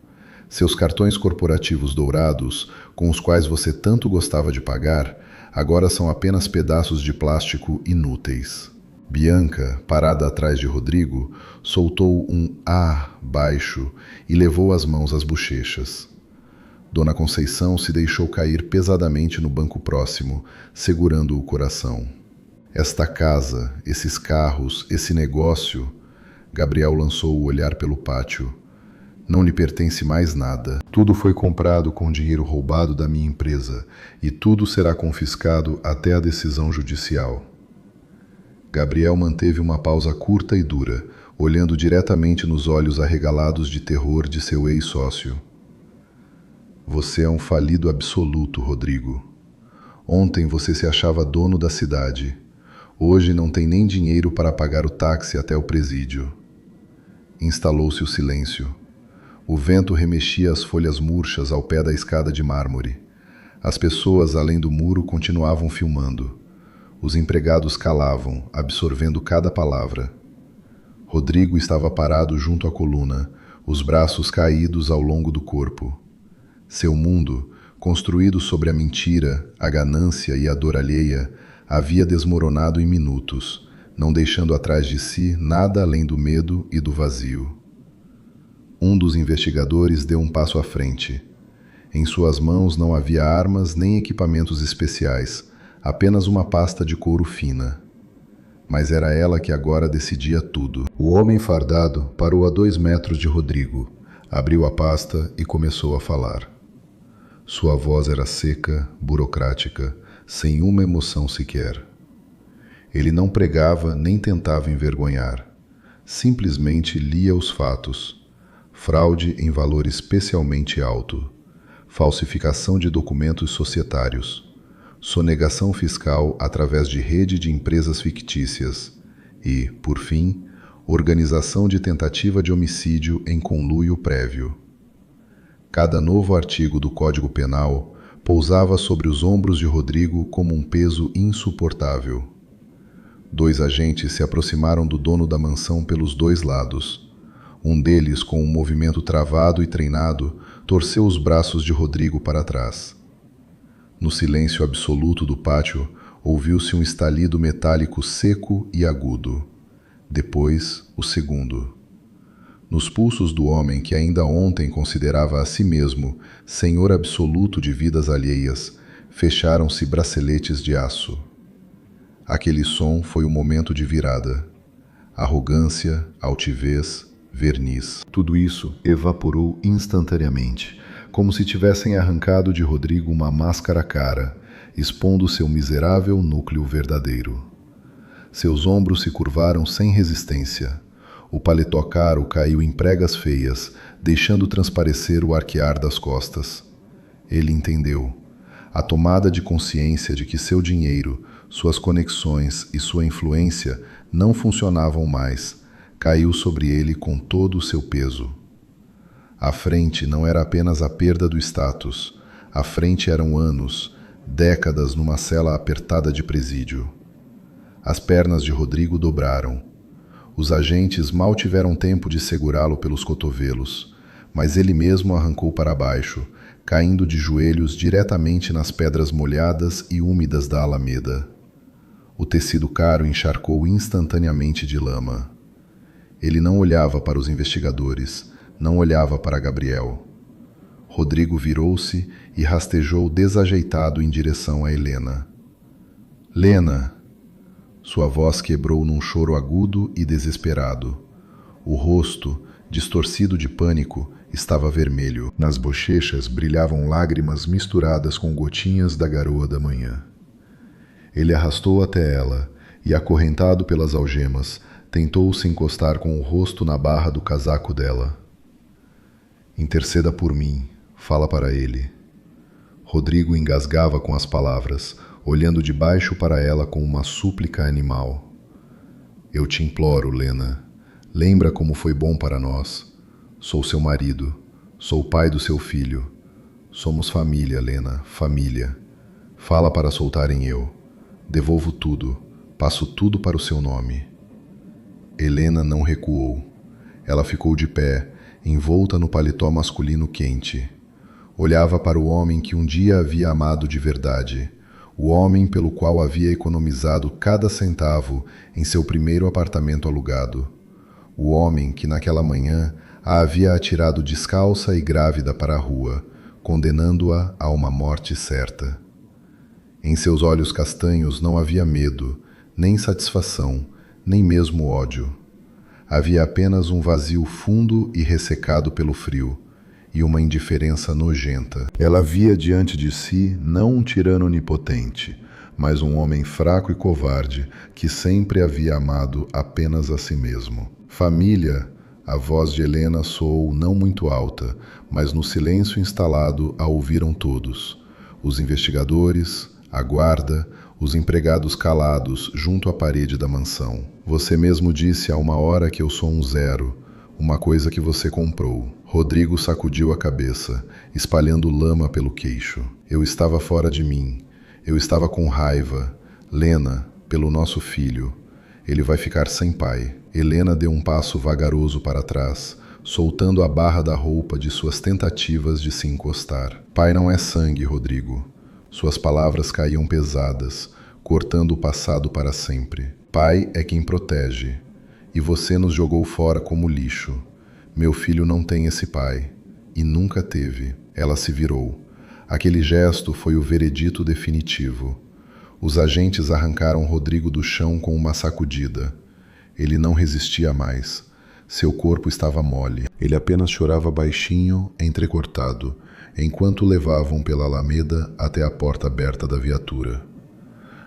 Seus cartões corporativos dourados, com os quais você tanto gostava de pagar, agora são apenas pedaços de plástico inúteis. Bianca, parada atrás de Rodrigo, soltou um "ah" baixo e levou as mãos às bochechas. Dona Conceição se deixou cair pesadamente no banco próximo, segurando o coração. Esta casa, esses carros, esse negócio... Gabriel lançou o olhar pelo pátio. Não lhe pertence mais nada. Tudo foi comprado com dinheiro roubado da minha empresa e tudo será confiscado até a decisão judicial. Gabriel manteve uma pausa curta e dura, olhando diretamente nos olhos arregalados de terror de seu ex-sócio. Você é um falido absoluto, Rodrigo. Ontem você se achava dono da cidade. Hoje não tem nem dinheiro para pagar o táxi até o presídio. Instalou-se o silêncio. O vento remexia as folhas murchas ao pé da escada de mármore. As pessoas além do muro continuavam filmando. Os empregados calavam, absorvendo cada palavra. Rodrigo estava parado junto à coluna, os braços caídos ao longo do corpo. Seu mundo, construído sobre a mentira, a ganância e a dor alheia, havia desmoronado em minutos, não deixando atrás de si nada além do medo e do vazio. Um dos investigadores deu um passo à frente. Em suas mãos não havia armas nem equipamentos especiais, apenas uma pasta de couro fina. Mas era ela que agora decidia tudo. O homem fardado parou a 2 metros de Rodrigo, abriu a pasta e começou a falar. Sua voz era seca, burocrática, sem uma emoção sequer. Ele não pregava nem tentava envergonhar. Simplesmente lia os fatos. Fraude em valor especialmente alto. Falsificação de documentos societários. Sonegação fiscal através de rede de empresas fictícias. E, por fim, organização de tentativa de homicídio em conluio prévio. Cada novo artigo do Código Penal pousava sobre os ombros de Rodrigo como um peso insuportável. 2 agentes se aproximaram do dono da mansão pelos 2 lados. Um deles, com um movimento travado e treinado, torceu os braços de Rodrigo para trás. No silêncio absoluto do pátio, ouviu-se um estalido metálico seco e agudo. Depois, o segundo. Nos pulsos do homem que ainda ontem considerava a si mesmo senhor absoluto de vidas alheias, fecharam-se braceletes de aço. Aquele som foi o momento de virada. Arrogância, altivez, verniz. Tudo isso evaporou instantaneamente, como se tivessem arrancado de Rodrigo uma máscara cara, expondo seu miserável núcleo verdadeiro. Seus ombros se curvaram sem resistência. O paletó caro caiu em pregas feias, deixando transparecer o arquear das costas. Ele entendeu. A tomada de consciência de que seu dinheiro, suas conexões e sua influência não funcionavam mais, caiu sobre ele com todo o seu peso. À frente não era apenas a perda do status, à frente eram anos, décadas numa cela apertada de presídio. As pernas de Rodrigo dobraram. Os agentes mal tiveram tempo de segurá-lo pelos cotovelos, mas ele mesmo arrancou para baixo, caindo de joelhos diretamente nas pedras molhadas e úmidas da alameda. O tecido caro encharcou instantaneamente de lama. Ele não olhava para os investigadores, não olhava para Gabriel. Rodrigo virou-se e rastejou desajeitado em direção a Helena. Lena! Sua voz quebrou num choro agudo e desesperado. O rosto, distorcido de pânico, estava vermelho. Nas bochechas brilhavam lágrimas misturadas com gotinhas da garoa da manhã. Ele arrastou até ela e, acorrentado pelas algemas, tentou se encostar com o rosto na barra do casaco dela. Interceda por mim, fala para ele. Rodrigo engasgava com as palavras, olhando de baixo para ela com uma súplica animal. Eu te imploro, Lena. Lembra como foi bom para nós. Sou seu marido. Sou o pai do seu filho. Somos família, Lena, família. Fala para soltarem eu. Devolvo tudo. Passo tudo para o seu nome. Helena não recuou. Ela ficou de pé, envolta no paletó masculino quente. Olhava para o homem que um dia havia amado de verdade, o homem pelo qual havia economizado cada centavo em seu primeiro apartamento alugado, o homem que naquela manhã a havia atirado descalça e grávida para a rua, condenando-a a uma morte certa. Em seus olhos castanhos não havia medo, nem satisfação, nem mesmo ódio. Havia apenas um vazio fundo e ressecado pelo frio, e uma indiferença nojenta. Ela via diante de si não um tirano onipotente, mas um homem fraco e covarde que sempre havia amado apenas a si mesmo. Família, a voz de Helena soou não muito alta, mas no silêncio instalado a ouviram todos. Os investigadores, a guarda, os empregados calados junto à parede da mansão. Você mesmo disse há uma hora que eu sou um zero, uma coisa que você comprou. Rodrigo sacudiu a cabeça, espalhando lama pelo queixo. Eu estava fora de mim. Eu estava com raiva. Lena, pelo nosso filho. Ele vai ficar sem pai. Helena deu um passo vagaroso para trás, soltando a barra da roupa de suas tentativas de se encostar. Pai não é sangue, Rodrigo. Suas palavras caíam pesadas, cortando o passado para sempre. Pai é quem protege. E você nos jogou fora como lixo. Meu filho não tem esse pai. E nunca teve. Ela se virou. Aquele gesto foi o veredito definitivo. Os agentes arrancaram Rodrigo do chão com uma sacudida. Ele não resistia mais. Seu corpo estava mole. Ele apenas chorava baixinho, entrecortado, enquanto o levavam pela alameda até a porta aberta da viatura.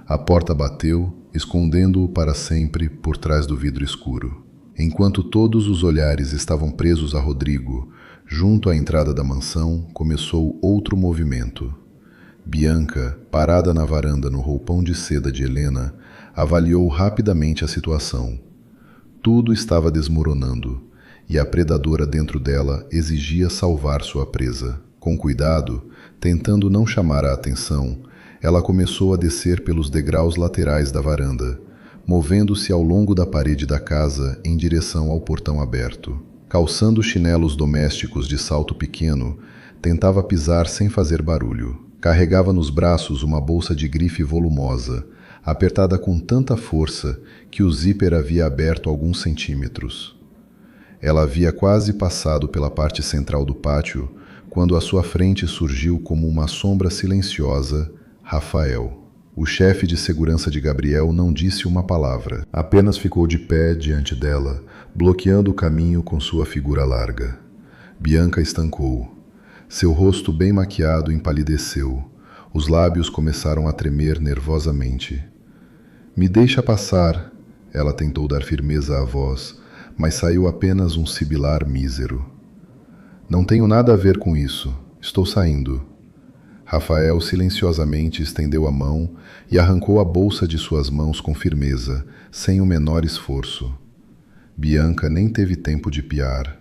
A porta bateu, escondendo-o para sempre por trás do vidro escuro. Enquanto todos os olhares estavam presos a Rodrigo, junto à entrada da mansão, começou outro movimento. Bianca, parada na varanda no roupão de seda de Helena, avaliou rapidamente a situação. Tudo estava desmoronando, e a predadora dentro dela exigia salvar sua presa. Com cuidado, tentando não chamar a atenção, ela começou a descer pelos degraus laterais da varanda, movendo-se ao longo da parede da casa em direção ao portão aberto. Calçando chinelos domésticos de salto pequeno, tentava pisar sem fazer barulho. Carregava nos braços uma bolsa de grife volumosa, apertada com tanta força que o zíper havia aberto alguns centímetros. Ela havia quase passado pela parte central do pátio, quando à sua frente surgiu como uma sombra silenciosa Rafael. O chefe de segurança de Gabriel não disse uma palavra, apenas ficou de pé diante dela, bloqueando o caminho com sua figura larga. Bianca estancou. Seu rosto bem maquiado empalideceu. Os lábios começaram a tremer nervosamente. Me deixa passar, ela tentou dar firmeza à voz, mas saiu apenas um sibilar mísero. Não tenho nada a ver com isso. Estou saindo. Rafael silenciosamente estendeu a mão e arrancou a bolsa de suas mãos com firmeza, sem o menor esforço. Bianca nem teve tempo de piar.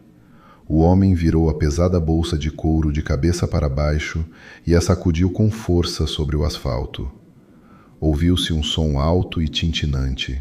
O homem virou a pesada bolsa de couro de cabeça para baixo e a sacudiu com força sobre o asfalto. Ouviu-se um som alto e tintinante.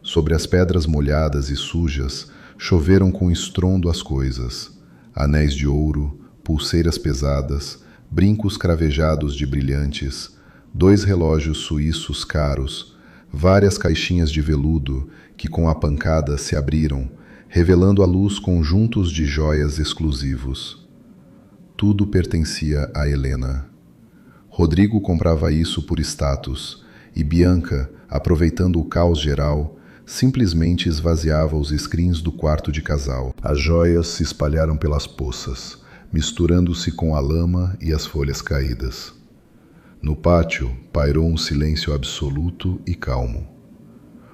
Sobre as pedras molhadas e sujas, choveram com estrondo as coisas: anéis de ouro, pulseiras pesadas, brincos cravejados de brilhantes, 2 relógios suíços caros, várias caixinhas de veludo que com a pancada se abriram, revelando à luz conjuntos de joias exclusivos. Tudo pertencia a Helena. Rodrigo comprava isso por status, e Bianca, aproveitando o caos geral, simplesmente esvaziava os screens do quarto de casal. As joias se espalharam pelas poças, misturando-se com a lama e as folhas caídas. No pátio, pairou um silêncio absoluto e calmo.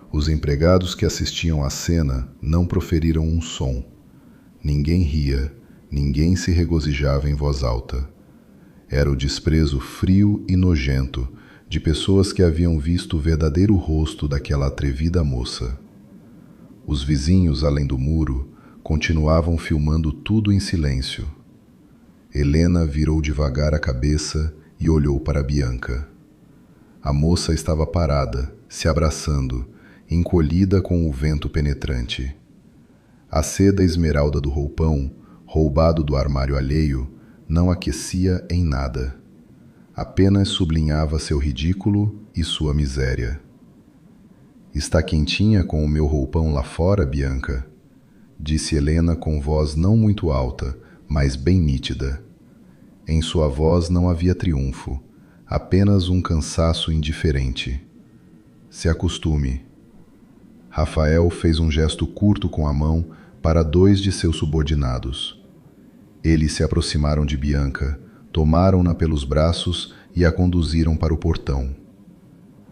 Os empregados que assistiam à cena não proferiram um som. Ninguém ria, ninguém se regozijava em voz alta. Era o desprezo frio e nojento de pessoas que haviam visto o verdadeiro rosto daquela atrevida moça. Os vizinhos, além do muro, continuavam filmando tudo em silêncio. Helena virou devagar a cabeça e olhou para Bianca. A moça estava parada, se abraçando, encolhida com o vento penetrante. A seda esmeralda do roupão, roubado do armário alheio, não aquecia em nada. Apenas sublinhava seu ridículo e sua miséria. «Está quentinha com o meu roupão lá fora, Bianca?» disse Helena com voz não muito alta, mas bem nítida. Em sua voz não havia triunfo, apenas um cansaço indiferente. «Se acostume». Rafael fez um gesto curto com a mão para 2 de seus subordinados. Eles se aproximaram de Bianca, tomaram-na pelos braços e a conduziram para o portão.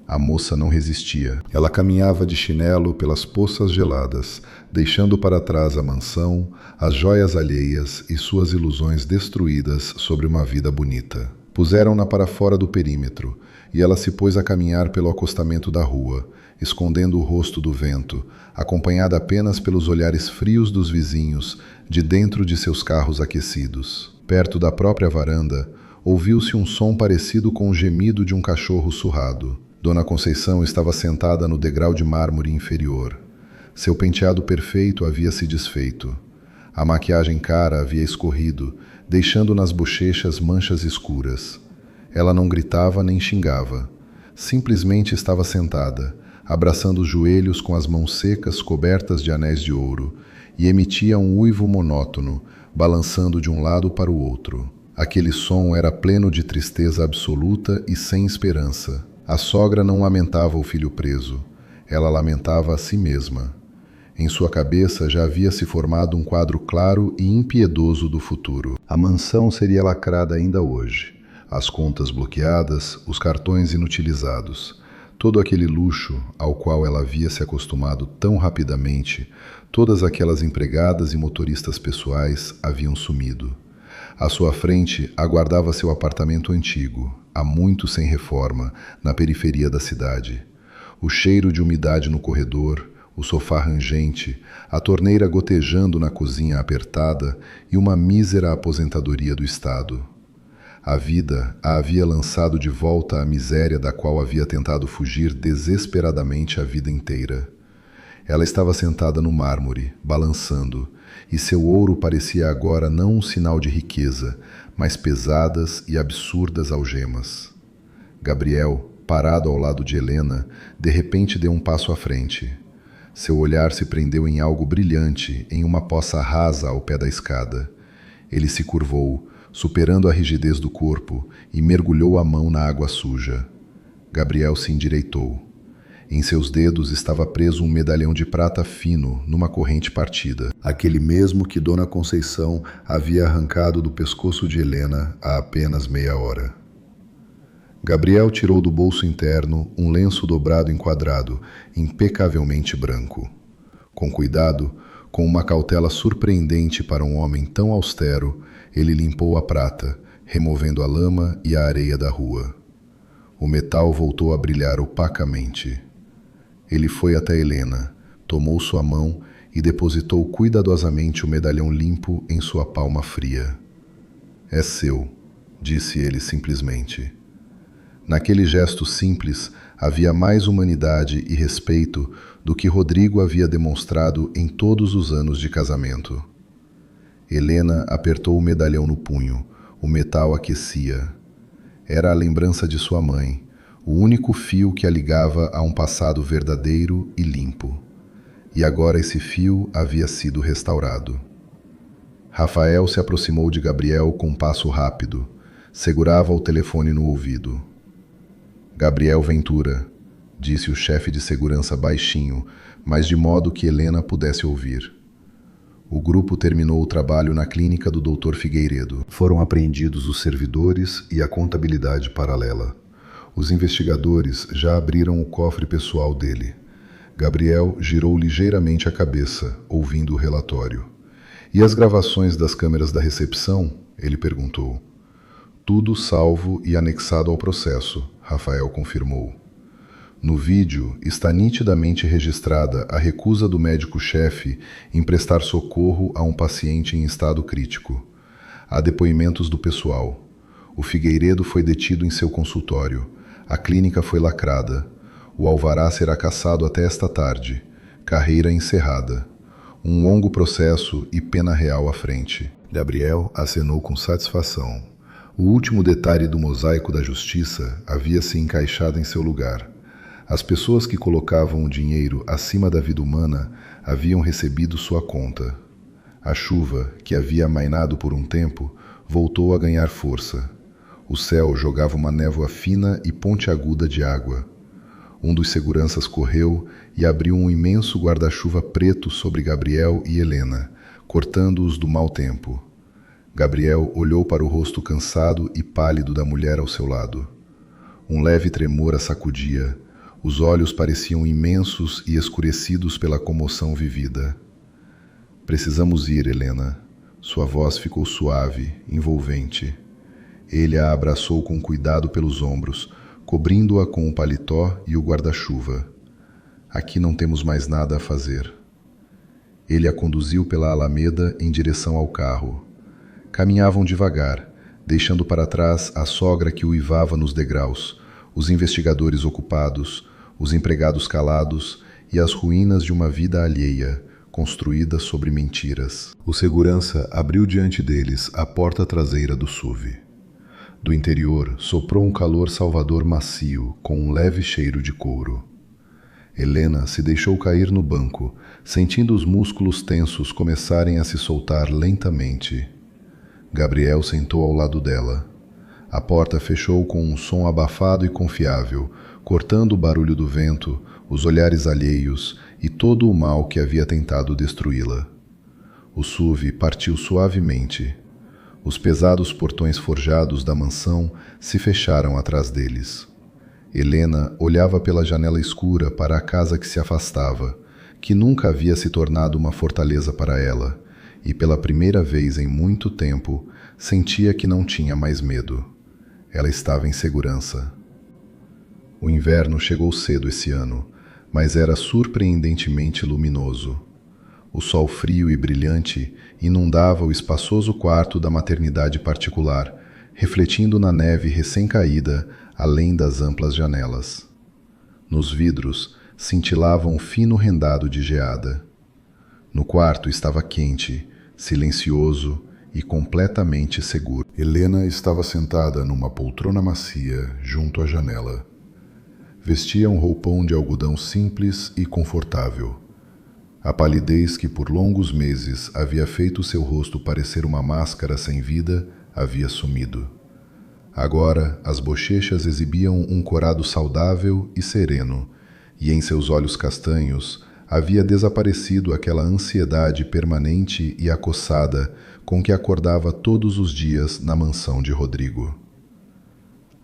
A moça não resistia. Ela caminhava de chinelo pelas poças geladas, deixando para trás a mansão, as joias alheias e suas ilusões destruídas sobre uma vida bonita. Puseram-na para fora do perímetro, e ela se pôs a caminhar pelo acostamento da rua, escondendo o rosto do vento, acompanhada apenas pelos olhares frios dos vizinhos, de dentro de seus carros aquecidos. Perto da própria varanda, ouviu-se um som parecido com o gemido de um cachorro surrado. Dona Conceição estava sentada no degrau de mármore inferior. Seu penteado perfeito havia se desfeito. A maquiagem cara havia escorrido, deixando nas bochechas manchas escuras. Ela não gritava nem xingava. Simplesmente estava sentada, abraçando os joelhos com as mãos secas cobertas de anéis de ouro, e emitia um uivo monótono, balançando de um lado para o outro. Aquele som era pleno de tristeza absoluta e sem esperança. A sogra não lamentava o filho preso, ela lamentava a si mesma. Em sua cabeça já havia se formado um quadro claro e impiedoso do futuro. A mansão seria lacrada ainda hoje. As contas bloqueadas, os cartões inutilizados. Todo aquele luxo ao qual ela havia se acostumado tão rapidamente, todas aquelas empregadas e motoristas pessoais haviam sumido. À sua frente aguardava seu apartamento antigo, há muito sem reforma, na periferia da cidade. O cheiro de umidade no corredor, o sofá rangente, a torneira gotejando na cozinha apertada e uma mísera aposentadoria do Estado. A vida a havia lançado de volta à miséria da qual havia tentado fugir desesperadamente a vida inteira. Ela estava sentada no mármore, balançando, e seu ouro parecia agora não um sinal de riqueza, mas pesadas e absurdas algemas. Gabriel, parado ao lado de Helena, de repente deu um passo à frente. Seu olhar se prendeu em algo brilhante, em uma poça rasa ao pé da escada. Ele se curvou, superando a rigidez do corpo, e mergulhou a mão na água suja. Gabriel se endireitou. Em seus dedos estava preso um medalhão de prata fino numa corrente partida, aquele mesmo que Dona Conceição havia arrancado do pescoço de Helena há apenas meia hora. Gabriel tirou do bolso interno um lenço dobrado em quadrado, impecavelmente branco. Com cuidado, com uma cautela surpreendente para um homem tão austero, ele limpou a prata, removendo a lama e a areia da rua. O metal voltou a brilhar opacamente. Ele foi até Helena, tomou sua mão e depositou cuidadosamente o medalhão limpo em sua palma fria. «É seu», disse ele simplesmente. Naquele gesto simples havia mais humanidade e respeito do que Rodrigo havia demonstrado em todos os anos de casamento. Helena apertou o medalhão no punho, o metal aquecia. Era a lembrança de sua mãe, o único fio que a ligava a um passado verdadeiro e limpo. E agora esse fio havia sido restaurado. Rafael se aproximou de Gabriel com um passo rápido. Segurava o telefone no ouvido. «Gabriel Ventura», disse o chefe de segurança baixinho, mas de modo que Helena pudesse ouvir. O grupo terminou o trabalho na clínica do Dr. Figueiredo. Foram apreendidos os servidores e a contabilidade paralela. Os investigadores já abriram o cofre pessoal dele. Gabriel girou ligeiramente a cabeça, ouvindo o relatório. «E as gravações das câmeras da recepção?» ele perguntou. Tudo salvo e anexado ao processo, Rafael confirmou. No vídeo está nitidamente registrada a recusa do médico-chefe em prestar socorro a um paciente em estado crítico. Há depoimentos do pessoal. O Figueiredo foi detido em seu consultório. A clínica foi lacrada. O alvará será cassado até esta tarde. Carreira encerrada. Um longo processo e pena real à frente. Gabriel acenou com satisfação. O último detalhe do mosaico da justiça havia se encaixado em seu lugar. As pessoas que colocavam o dinheiro acima da vida humana haviam recebido sua conta. A chuva, que havia amainado por um tempo, voltou a ganhar força. O céu jogava uma névoa fina e pontiaguda de água. Um dos seguranças correu e abriu um imenso guarda-chuva preto sobre Gabriel e Helena, cortando-os do mau tempo. Gabriel olhou para o rosto cansado e pálido da mulher ao seu lado. Um leve tremor a sacudia. Os olhos pareciam imensos e escurecidos pela comoção vivida. Precisamos ir, Helena. Sua voz ficou suave, envolvente. Ele a abraçou com cuidado pelos ombros, cobrindo-a com o paletó e o guarda-chuva. Aqui não temos mais nada a fazer. Ele a conduziu pela alameda em direção ao carro. Caminhavam devagar, deixando para trás a sogra que uivava nos degraus, os investigadores ocupados, os empregados calados e as ruínas de uma vida alheia, construída sobre mentiras. O segurança abriu diante deles a porta traseira do SUV. Do interior soprou um calor salvador macio, com um leve cheiro de couro. Helena se deixou cair no banco, sentindo os músculos tensos começarem a se soltar lentamente. Gabriel sentou ao lado dela. A porta fechou com um som abafado e confiável, cortando o barulho do vento, os olhares alheios e todo o mal que havia tentado destruí-la. O SUV partiu suavemente. Os pesados portões forjados da mansão se fecharam atrás deles. Helena olhava pela janela escura para a casa que se afastava, que nunca havia se tornado uma fortaleza para ela, e pela primeira vez em muito tempo sentia que não tinha mais medo. Ela estava em segurança. O inverno chegou cedo esse ano, mas era surpreendentemente luminoso. O sol frio e brilhante inundava o espaçoso quarto da maternidade particular, refletindo na neve recém-caída além das amplas janelas. Nos vidros cintilava um fino rendado de geada. No quarto estava quente, silencioso e completamente seguro. Helena estava sentada numa poltrona macia junto à janela. Vestia um roupão de algodão simples e confortável. A palidez que por longos meses havia feito seu rosto parecer uma máscara sem vida havia sumido. Agora as bochechas exibiam um corado saudável e sereno, e em seus olhos castanhos havia desaparecido aquela ansiedade permanente e acossada com que acordava todos os dias na mansão de Rodrigo.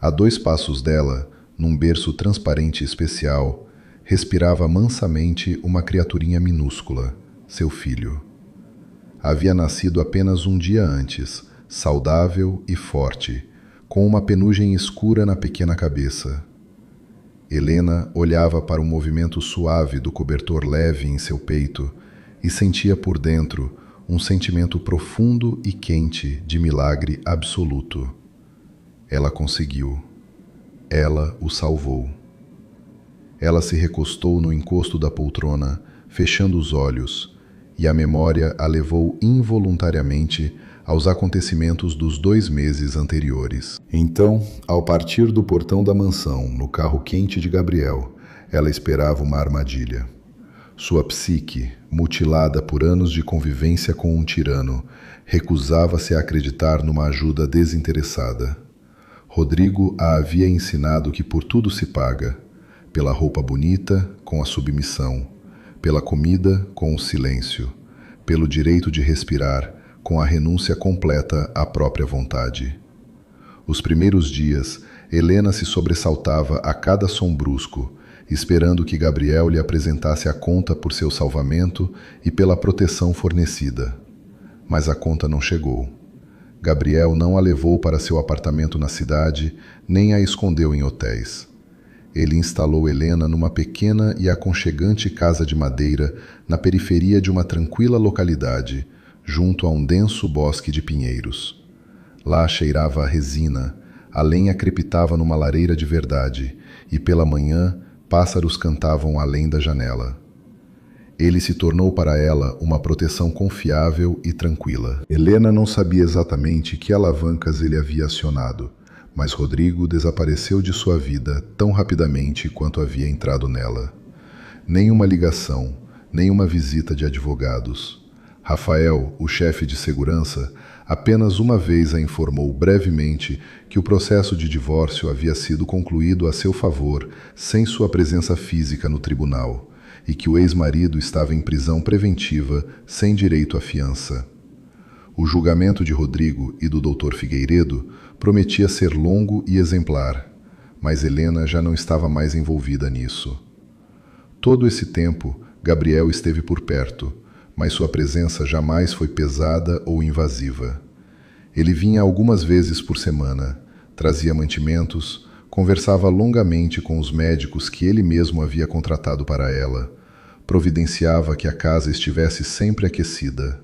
A 2 passos dela, num berço transparente e especial, respirava mansamente uma criaturinha minúscula, seu filho. Havia nascido apenas um dia antes, saudável e forte, com uma penugem escura na pequena cabeça. Helena olhava para o movimento suave do cobertor leve em seu peito e sentia por dentro um sentimento profundo e quente de milagre absoluto. Ela conseguiu. Ela o salvou. Ela se recostou no encosto da poltrona, fechando os olhos, e a memória a levou involuntariamente aos acontecimentos dos 2 meses anteriores. Então, ao partir do portão da mansão, no carro quente de Gabriel, ela esperava uma armadilha. Sua psique, mutilada por anos de convivência com um tirano, recusava-se a acreditar numa ajuda desinteressada. Rodrigo a havia ensinado que por tudo se paga, pela roupa bonita, com a submissão, pela comida, com o silêncio, pelo direito de respirar, com a renúncia completa à própria vontade. Os primeiros dias, Helena se sobressaltava a cada som brusco, esperando que Gabriel lhe apresentasse a conta por seu salvamento e pela proteção fornecida. Mas a conta não chegou. Gabriel não a levou para seu apartamento na cidade, nem a escondeu em hotéis. Ele instalou Helena numa pequena e aconchegante casa de madeira na periferia de uma tranquila localidade, junto a um denso bosque de pinheiros. Lá cheirava a resina, a lenha crepitava numa lareira de verdade, e pela manhã pássaros cantavam além da janela. Ele se tornou para ela uma proteção confiável e tranquila. Helena não sabia exatamente que alavancas ele havia acionado, mas Rodrigo desapareceu de sua vida tão rapidamente quanto havia entrado nela. Nenhuma ligação, nenhuma visita de advogados. Rafael, o chefe de segurança, apenas uma vez a informou brevemente que o processo de divórcio havia sido concluído a seu favor, sem sua presença física no tribunal, e que o ex-marido estava em prisão preventiva, sem direito à fiança. O julgamento de Rodrigo e do Dr. Figueiredo prometia ser longo e exemplar, mas Helena já não estava mais envolvida nisso. Todo esse tempo, Gabriel esteve por perto, mas sua presença jamais foi pesada ou invasiva. Ele vinha algumas vezes por semana, trazia mantimentos, conversava longamente com os médicos que ele mesmo havia contratado para ela, providenciava que a casa estivesse sempre aquecida.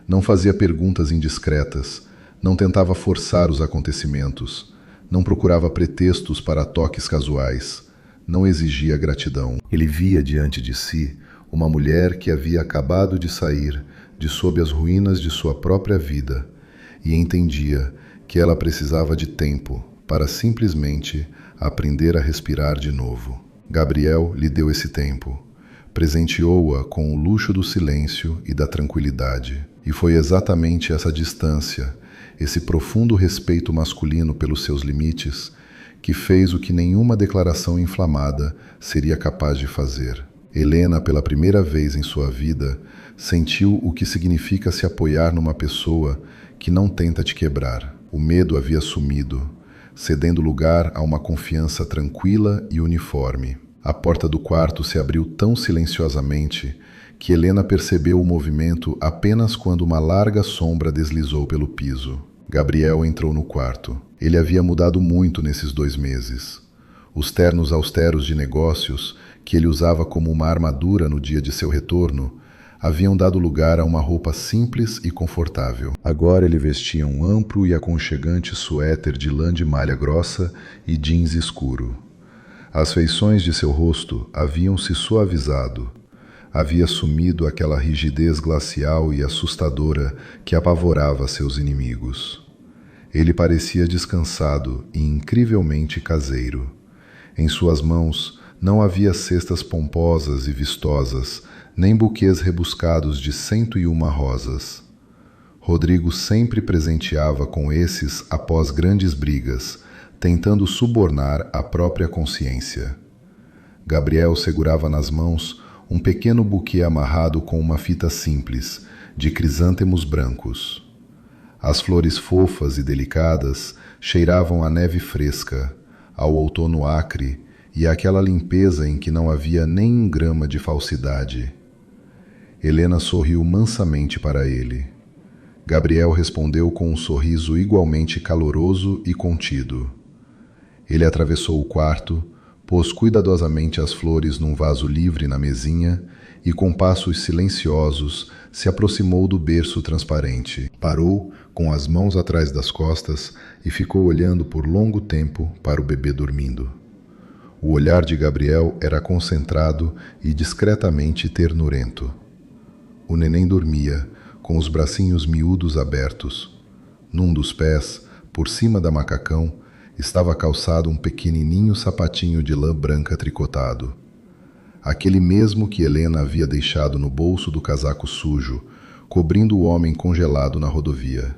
Não fazia perguntas indiscretas, não tentava forçar os acontecimentos, não procurava pretextos para toques casuais, não exigia gratidão. Ele via diante de si uma mulher que havia acabado de sair de sob as ruínas de sua própria vida e entendia que ela precisava de tempo para simplesmente aprender a respirar de novo. Gabriel lhe deu esse tempo. Presenteou-a com o luxo do silêncio e da tranquilidade. E foi exatamente essa distância, esse profundo respeito masculino pelos seus limites, que fez o que nenhuma declaração inflamada seria capaz de fazer. Helena, pela primeira vez em sua vida, sentiu o que significa se apoiar numa pessoa que não tenta te quebrar. O medo havia sumido, cedendo lugar a uma confiança tranquila e uniforme. A porta do quarto se abriu tão silenciosamente que Helena percebeu o movimento apenas quando uma larga sombra deslizou pelo piso. Gabriel entrou no quarto. Ele havia mudado muito nesses 2 meses. Os ternos austeros de negócios, que ele usava como uma armadura no dia de seu retorno, haviam dado lugar a uma roupa simples e confortável. Agora ele vestia um amplo e aconchegante suéter de lã de malha grossa e jeans escuro. As feições de seu rosto haviam se suavizado. Havia sumido aquela rigidez glacial e assustadora que apavorava seus inimigos. Ele parecia descansado e incrivelmente caseiro. Em suas mãos não havia cestas pomposas e vistosas, nem buquês rebuscados de 101 rosas. Rodrigo sempre presenteava com esses após grandes brigas, tentando subornar a própria consciência. Gabriel segurava nas mãos um pequeno buquê amarrado com uma fita simples, de crisântemos brancos. As flores fofas e delicadas cheiravam a neve fresca, ao outono acre e àquela limpeza em que não havia nem um grama de falsidade. Helena sorriu mansamente para ele. Gabriel respondeu com um sorriso igualmente caloroso e contido. Ele atravessou o quarto, pôs cuidadosamente as flores num vaso livre na mesinha e, com passos silenciosos, se aproximou do berço transparente. Parou, com as mãos atrás das costas, e ficou olhando por longo tempo para o bebê dormindo. O olhar de Gabriel era concentrado e discretamente ternurento. O neném dormia, com os bracinhos miúdos abertos. Num dos pés, por cima da macacão, estava calçado um pequenininho sapatinho de lã branca tricotado. Aquele mesmo que Helena havia deixado no bolso do casaco sujo, cobrindo o homem congelado na rodovia.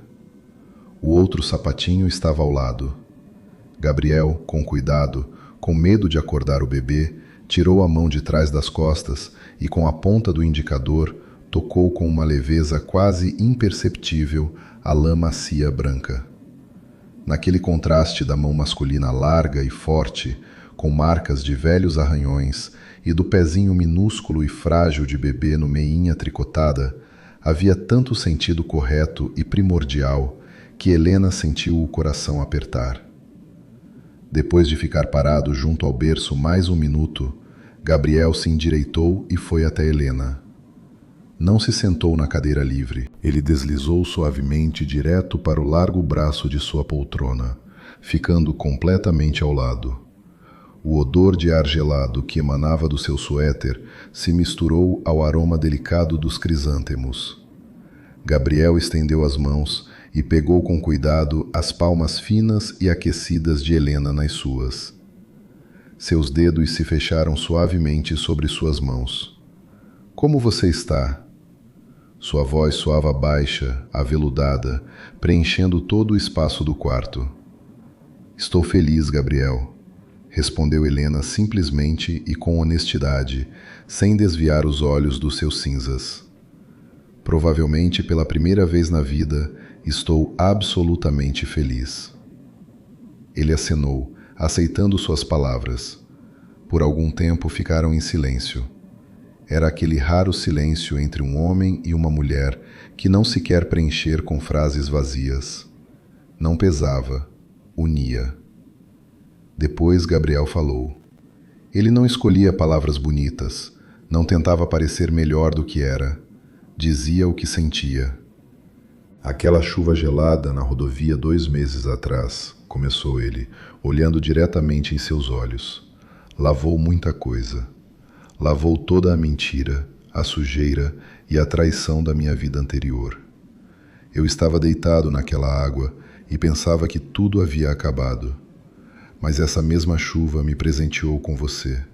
O outro sapatinho estava ao lado. Gabriel, com cuidado, com medo de acordar o bebê, tirou a mão de trás das costas e, com a ponta do indicador, tocou com uma leveza quase imperceptível a lã macia branca. Naquele contraste da mão masculina larga e forte, com marcas de velhos arranhões, e do pezinho minúsculo e frágil de bebê no meinha tricotada, havia tanto sentido correto e primordial que Helena sentiu o coração apertar. Depois de ficar parado junto ao berço mais um minuto, Gabriel se endireitou e foi até Helena. Não se sentou na cadeira livre. Ele deslizou suavemente direto para o largo braço de sua poltrona, ficando completamente ao lado. O odor de ar gelado que emanava do seu suéter se misturou ao aroma delicado dos crisântemos. Gabriel estendeu as mãos e pegou com cuidado as palmas finas e aquecidas de Helena nas suas. Seus dedos se fecharam suavemente sobre suas mãos. Como você está? Sua voz soava baixa, aveludada, preenchendo todo o espaço do quarto. Estou feliz, Gabriel, respondeu Helena simplesmente e com honestidade, sem desviar os olhos dos seus cinzas. Provavelmente pela primeira vez na vida, estou absolutamente feliz. Ele acenou, aceitando suas palavras. Por algum tempo ficaram em silêncio. Era aquele raro silêncio entre um homem e uma mulher que não se quer preencher com frases vazias. Não pesava, unia. Depois Gabriel falou. Ele não escolhia palavras bonitas, não tentava parecer melhor do que era. Dizia o que sentia. Aquela chuva gelada na rodovia 2 meses atrás, começou ele, olhando diretamente em seus olhos. Lavou muita coisa. Lavou toda a mentira, a sujeira e a traição da minha vida anterior. Eu estava deitado naquela água e pensava que tudo havia acabado. Mas essa mesma chuva me presenteou com você.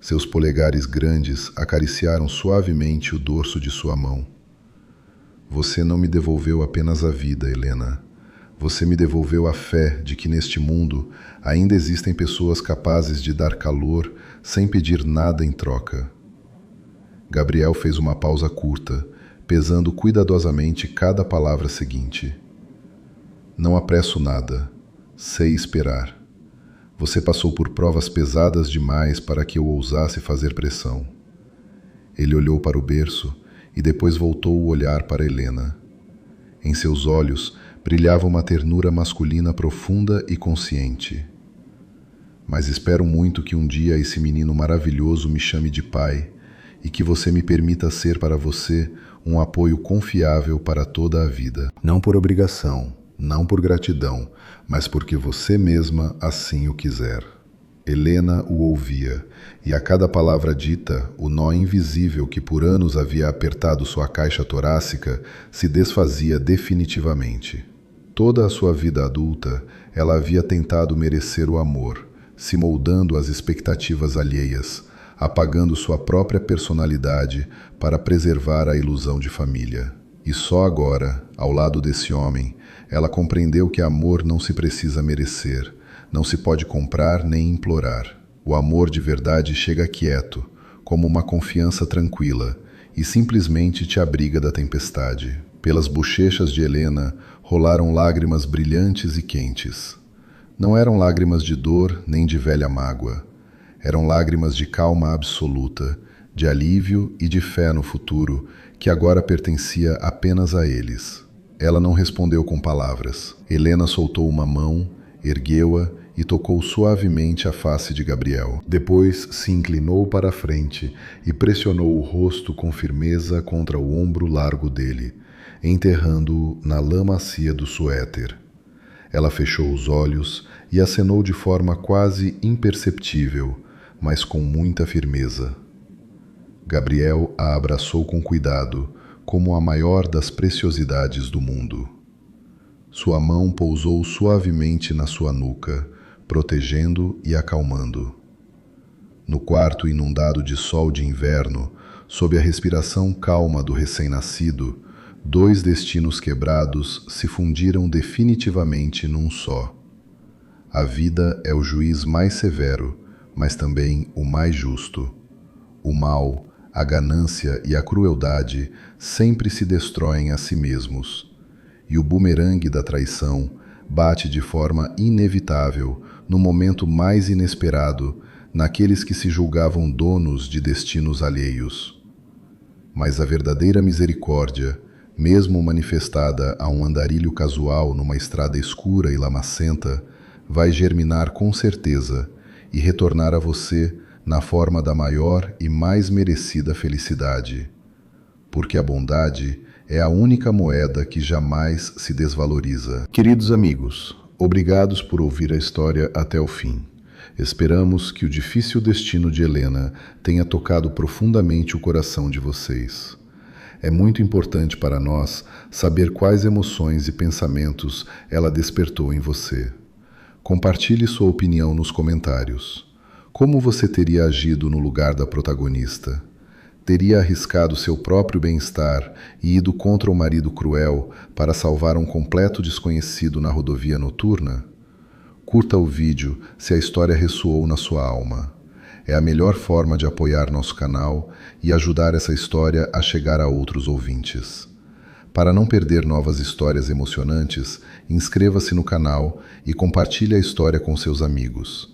Seus polegares grandes acariciaram suavemente o dorso de sua mão. Você não me devolveu apenas a vida, Helena. Você me devolveu a fé de que neste mundo ainda existem pessoas capazes de dar calor sem pedir nada em troca. Gabriel fez uma pausa curta, pesando cuidadosamente cada palavra seguinte. Não apresso nada. Sei esperar. Você passou por provas pesadas demais para que eu ousasse fazer pressão. Ele olhou para o berço e depois voltou o olhar para Helena. Em seus olhos brilhava uma ternura masculina profunda e consciente. Mas espero muito que um dia esse menino maravilhoso me chame de pai e que você me permita ser para você um apoio confiável para toda a vida. Não por obrigação, não por gratidão, mas porque você mesma assim o quiser. Helena o ouvia, e a cada palavra dita, o nó invisível que por anos havia apertado sua caixa torácica se desfazia definitivamente. Toda a sua vida adulta, ela havia tentado merecer o amor, se moldando às expectativas alheias, apagando sua própria personalidade para preservar a ilusão de família. E só agora, ao lado desse homem, ela compreendeu que amor não se precisa merecer, não se pode comprar nem implorar. O amor de verdade chega quieto, como uma confiança tranquila, e simplesmente te abriga da tempestade. Pelas bochechas de Helena rolaram lágrimas brilhantes e quentes. Não eram lágrimas de dor nem de velha mágoa. Eram lágrimas de calma absoluta, de alívio e de fé no futuro, que agora pertencia apenas a eles. Ela não respondeu com palavras. Helena soltou uma mão, ergueu-a e tocou suavemente a face de Gabriel. Depois se inclinou para a frente e pressionou o rosto com firmeza contra o ombro largo dele, enterrando-o na lã macia do suéter. Ela fechou os olhos e acenou de forma quase imperceptível, mas com muita firmeza. Gabriel a abraçou com cuidado, como a maior das preciosidades do mundo. Sua mão pousou suavemente na sua nuca, protegendo e acalmando. No quarto inundado de sol de inverno, sob a respiração calma do recém-nascido, 2 destinos quebrados se fundiram definitivamente num só. A vida é o juiz mais severo, mas também o mais justo. O mal, a ganância e a crueldade sempre se destroem a si mesmos, e o bumerangue da traição bate de forma inevitável no momento mais inesperado naqueles que se julgavam donos de destinos alheios. Mas a verdadeira misericórdia mesmo manifestada a um andarilho casual numa estrada escura e lamacenta, vai germinar com certeza e retornar a você na forma da maior e mais merecida felicidade. Porque a bondade é a única moeda que jamais se desvaloriza. Queridos amigos, obrigados por ouvir a história até o fim. Esperamos que o difícil destino de Helena tenha tocado profundamente o coração de vocês. É muito importante para nós saber quais emoções e pensamentos ela despertou em você. Compartilhe sua opinião nos comentários. Como você teria agido no lugar da protagonista? Teria arriscado seu próprio bem-estar e ido contra o marido cruel para salvar um completo desconhecido na rodovia noturna? Curta o vídeo se a história ressoou na sua alma. É a melhor forma de apoiar nosso canal e ajudar essa história a chegar a outros ouvintes. Para não perder novas histórias emocionantes, inscreva-se no canal e compartilhe a história com seus amigos.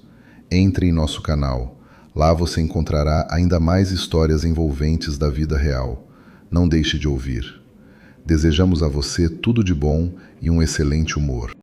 Entre em nosso canal. Lá você encontrará ainda mais histórias envolventes da vida real. Não deixe de ouvir. Desejamos a você tudo de bom e um excelente humor.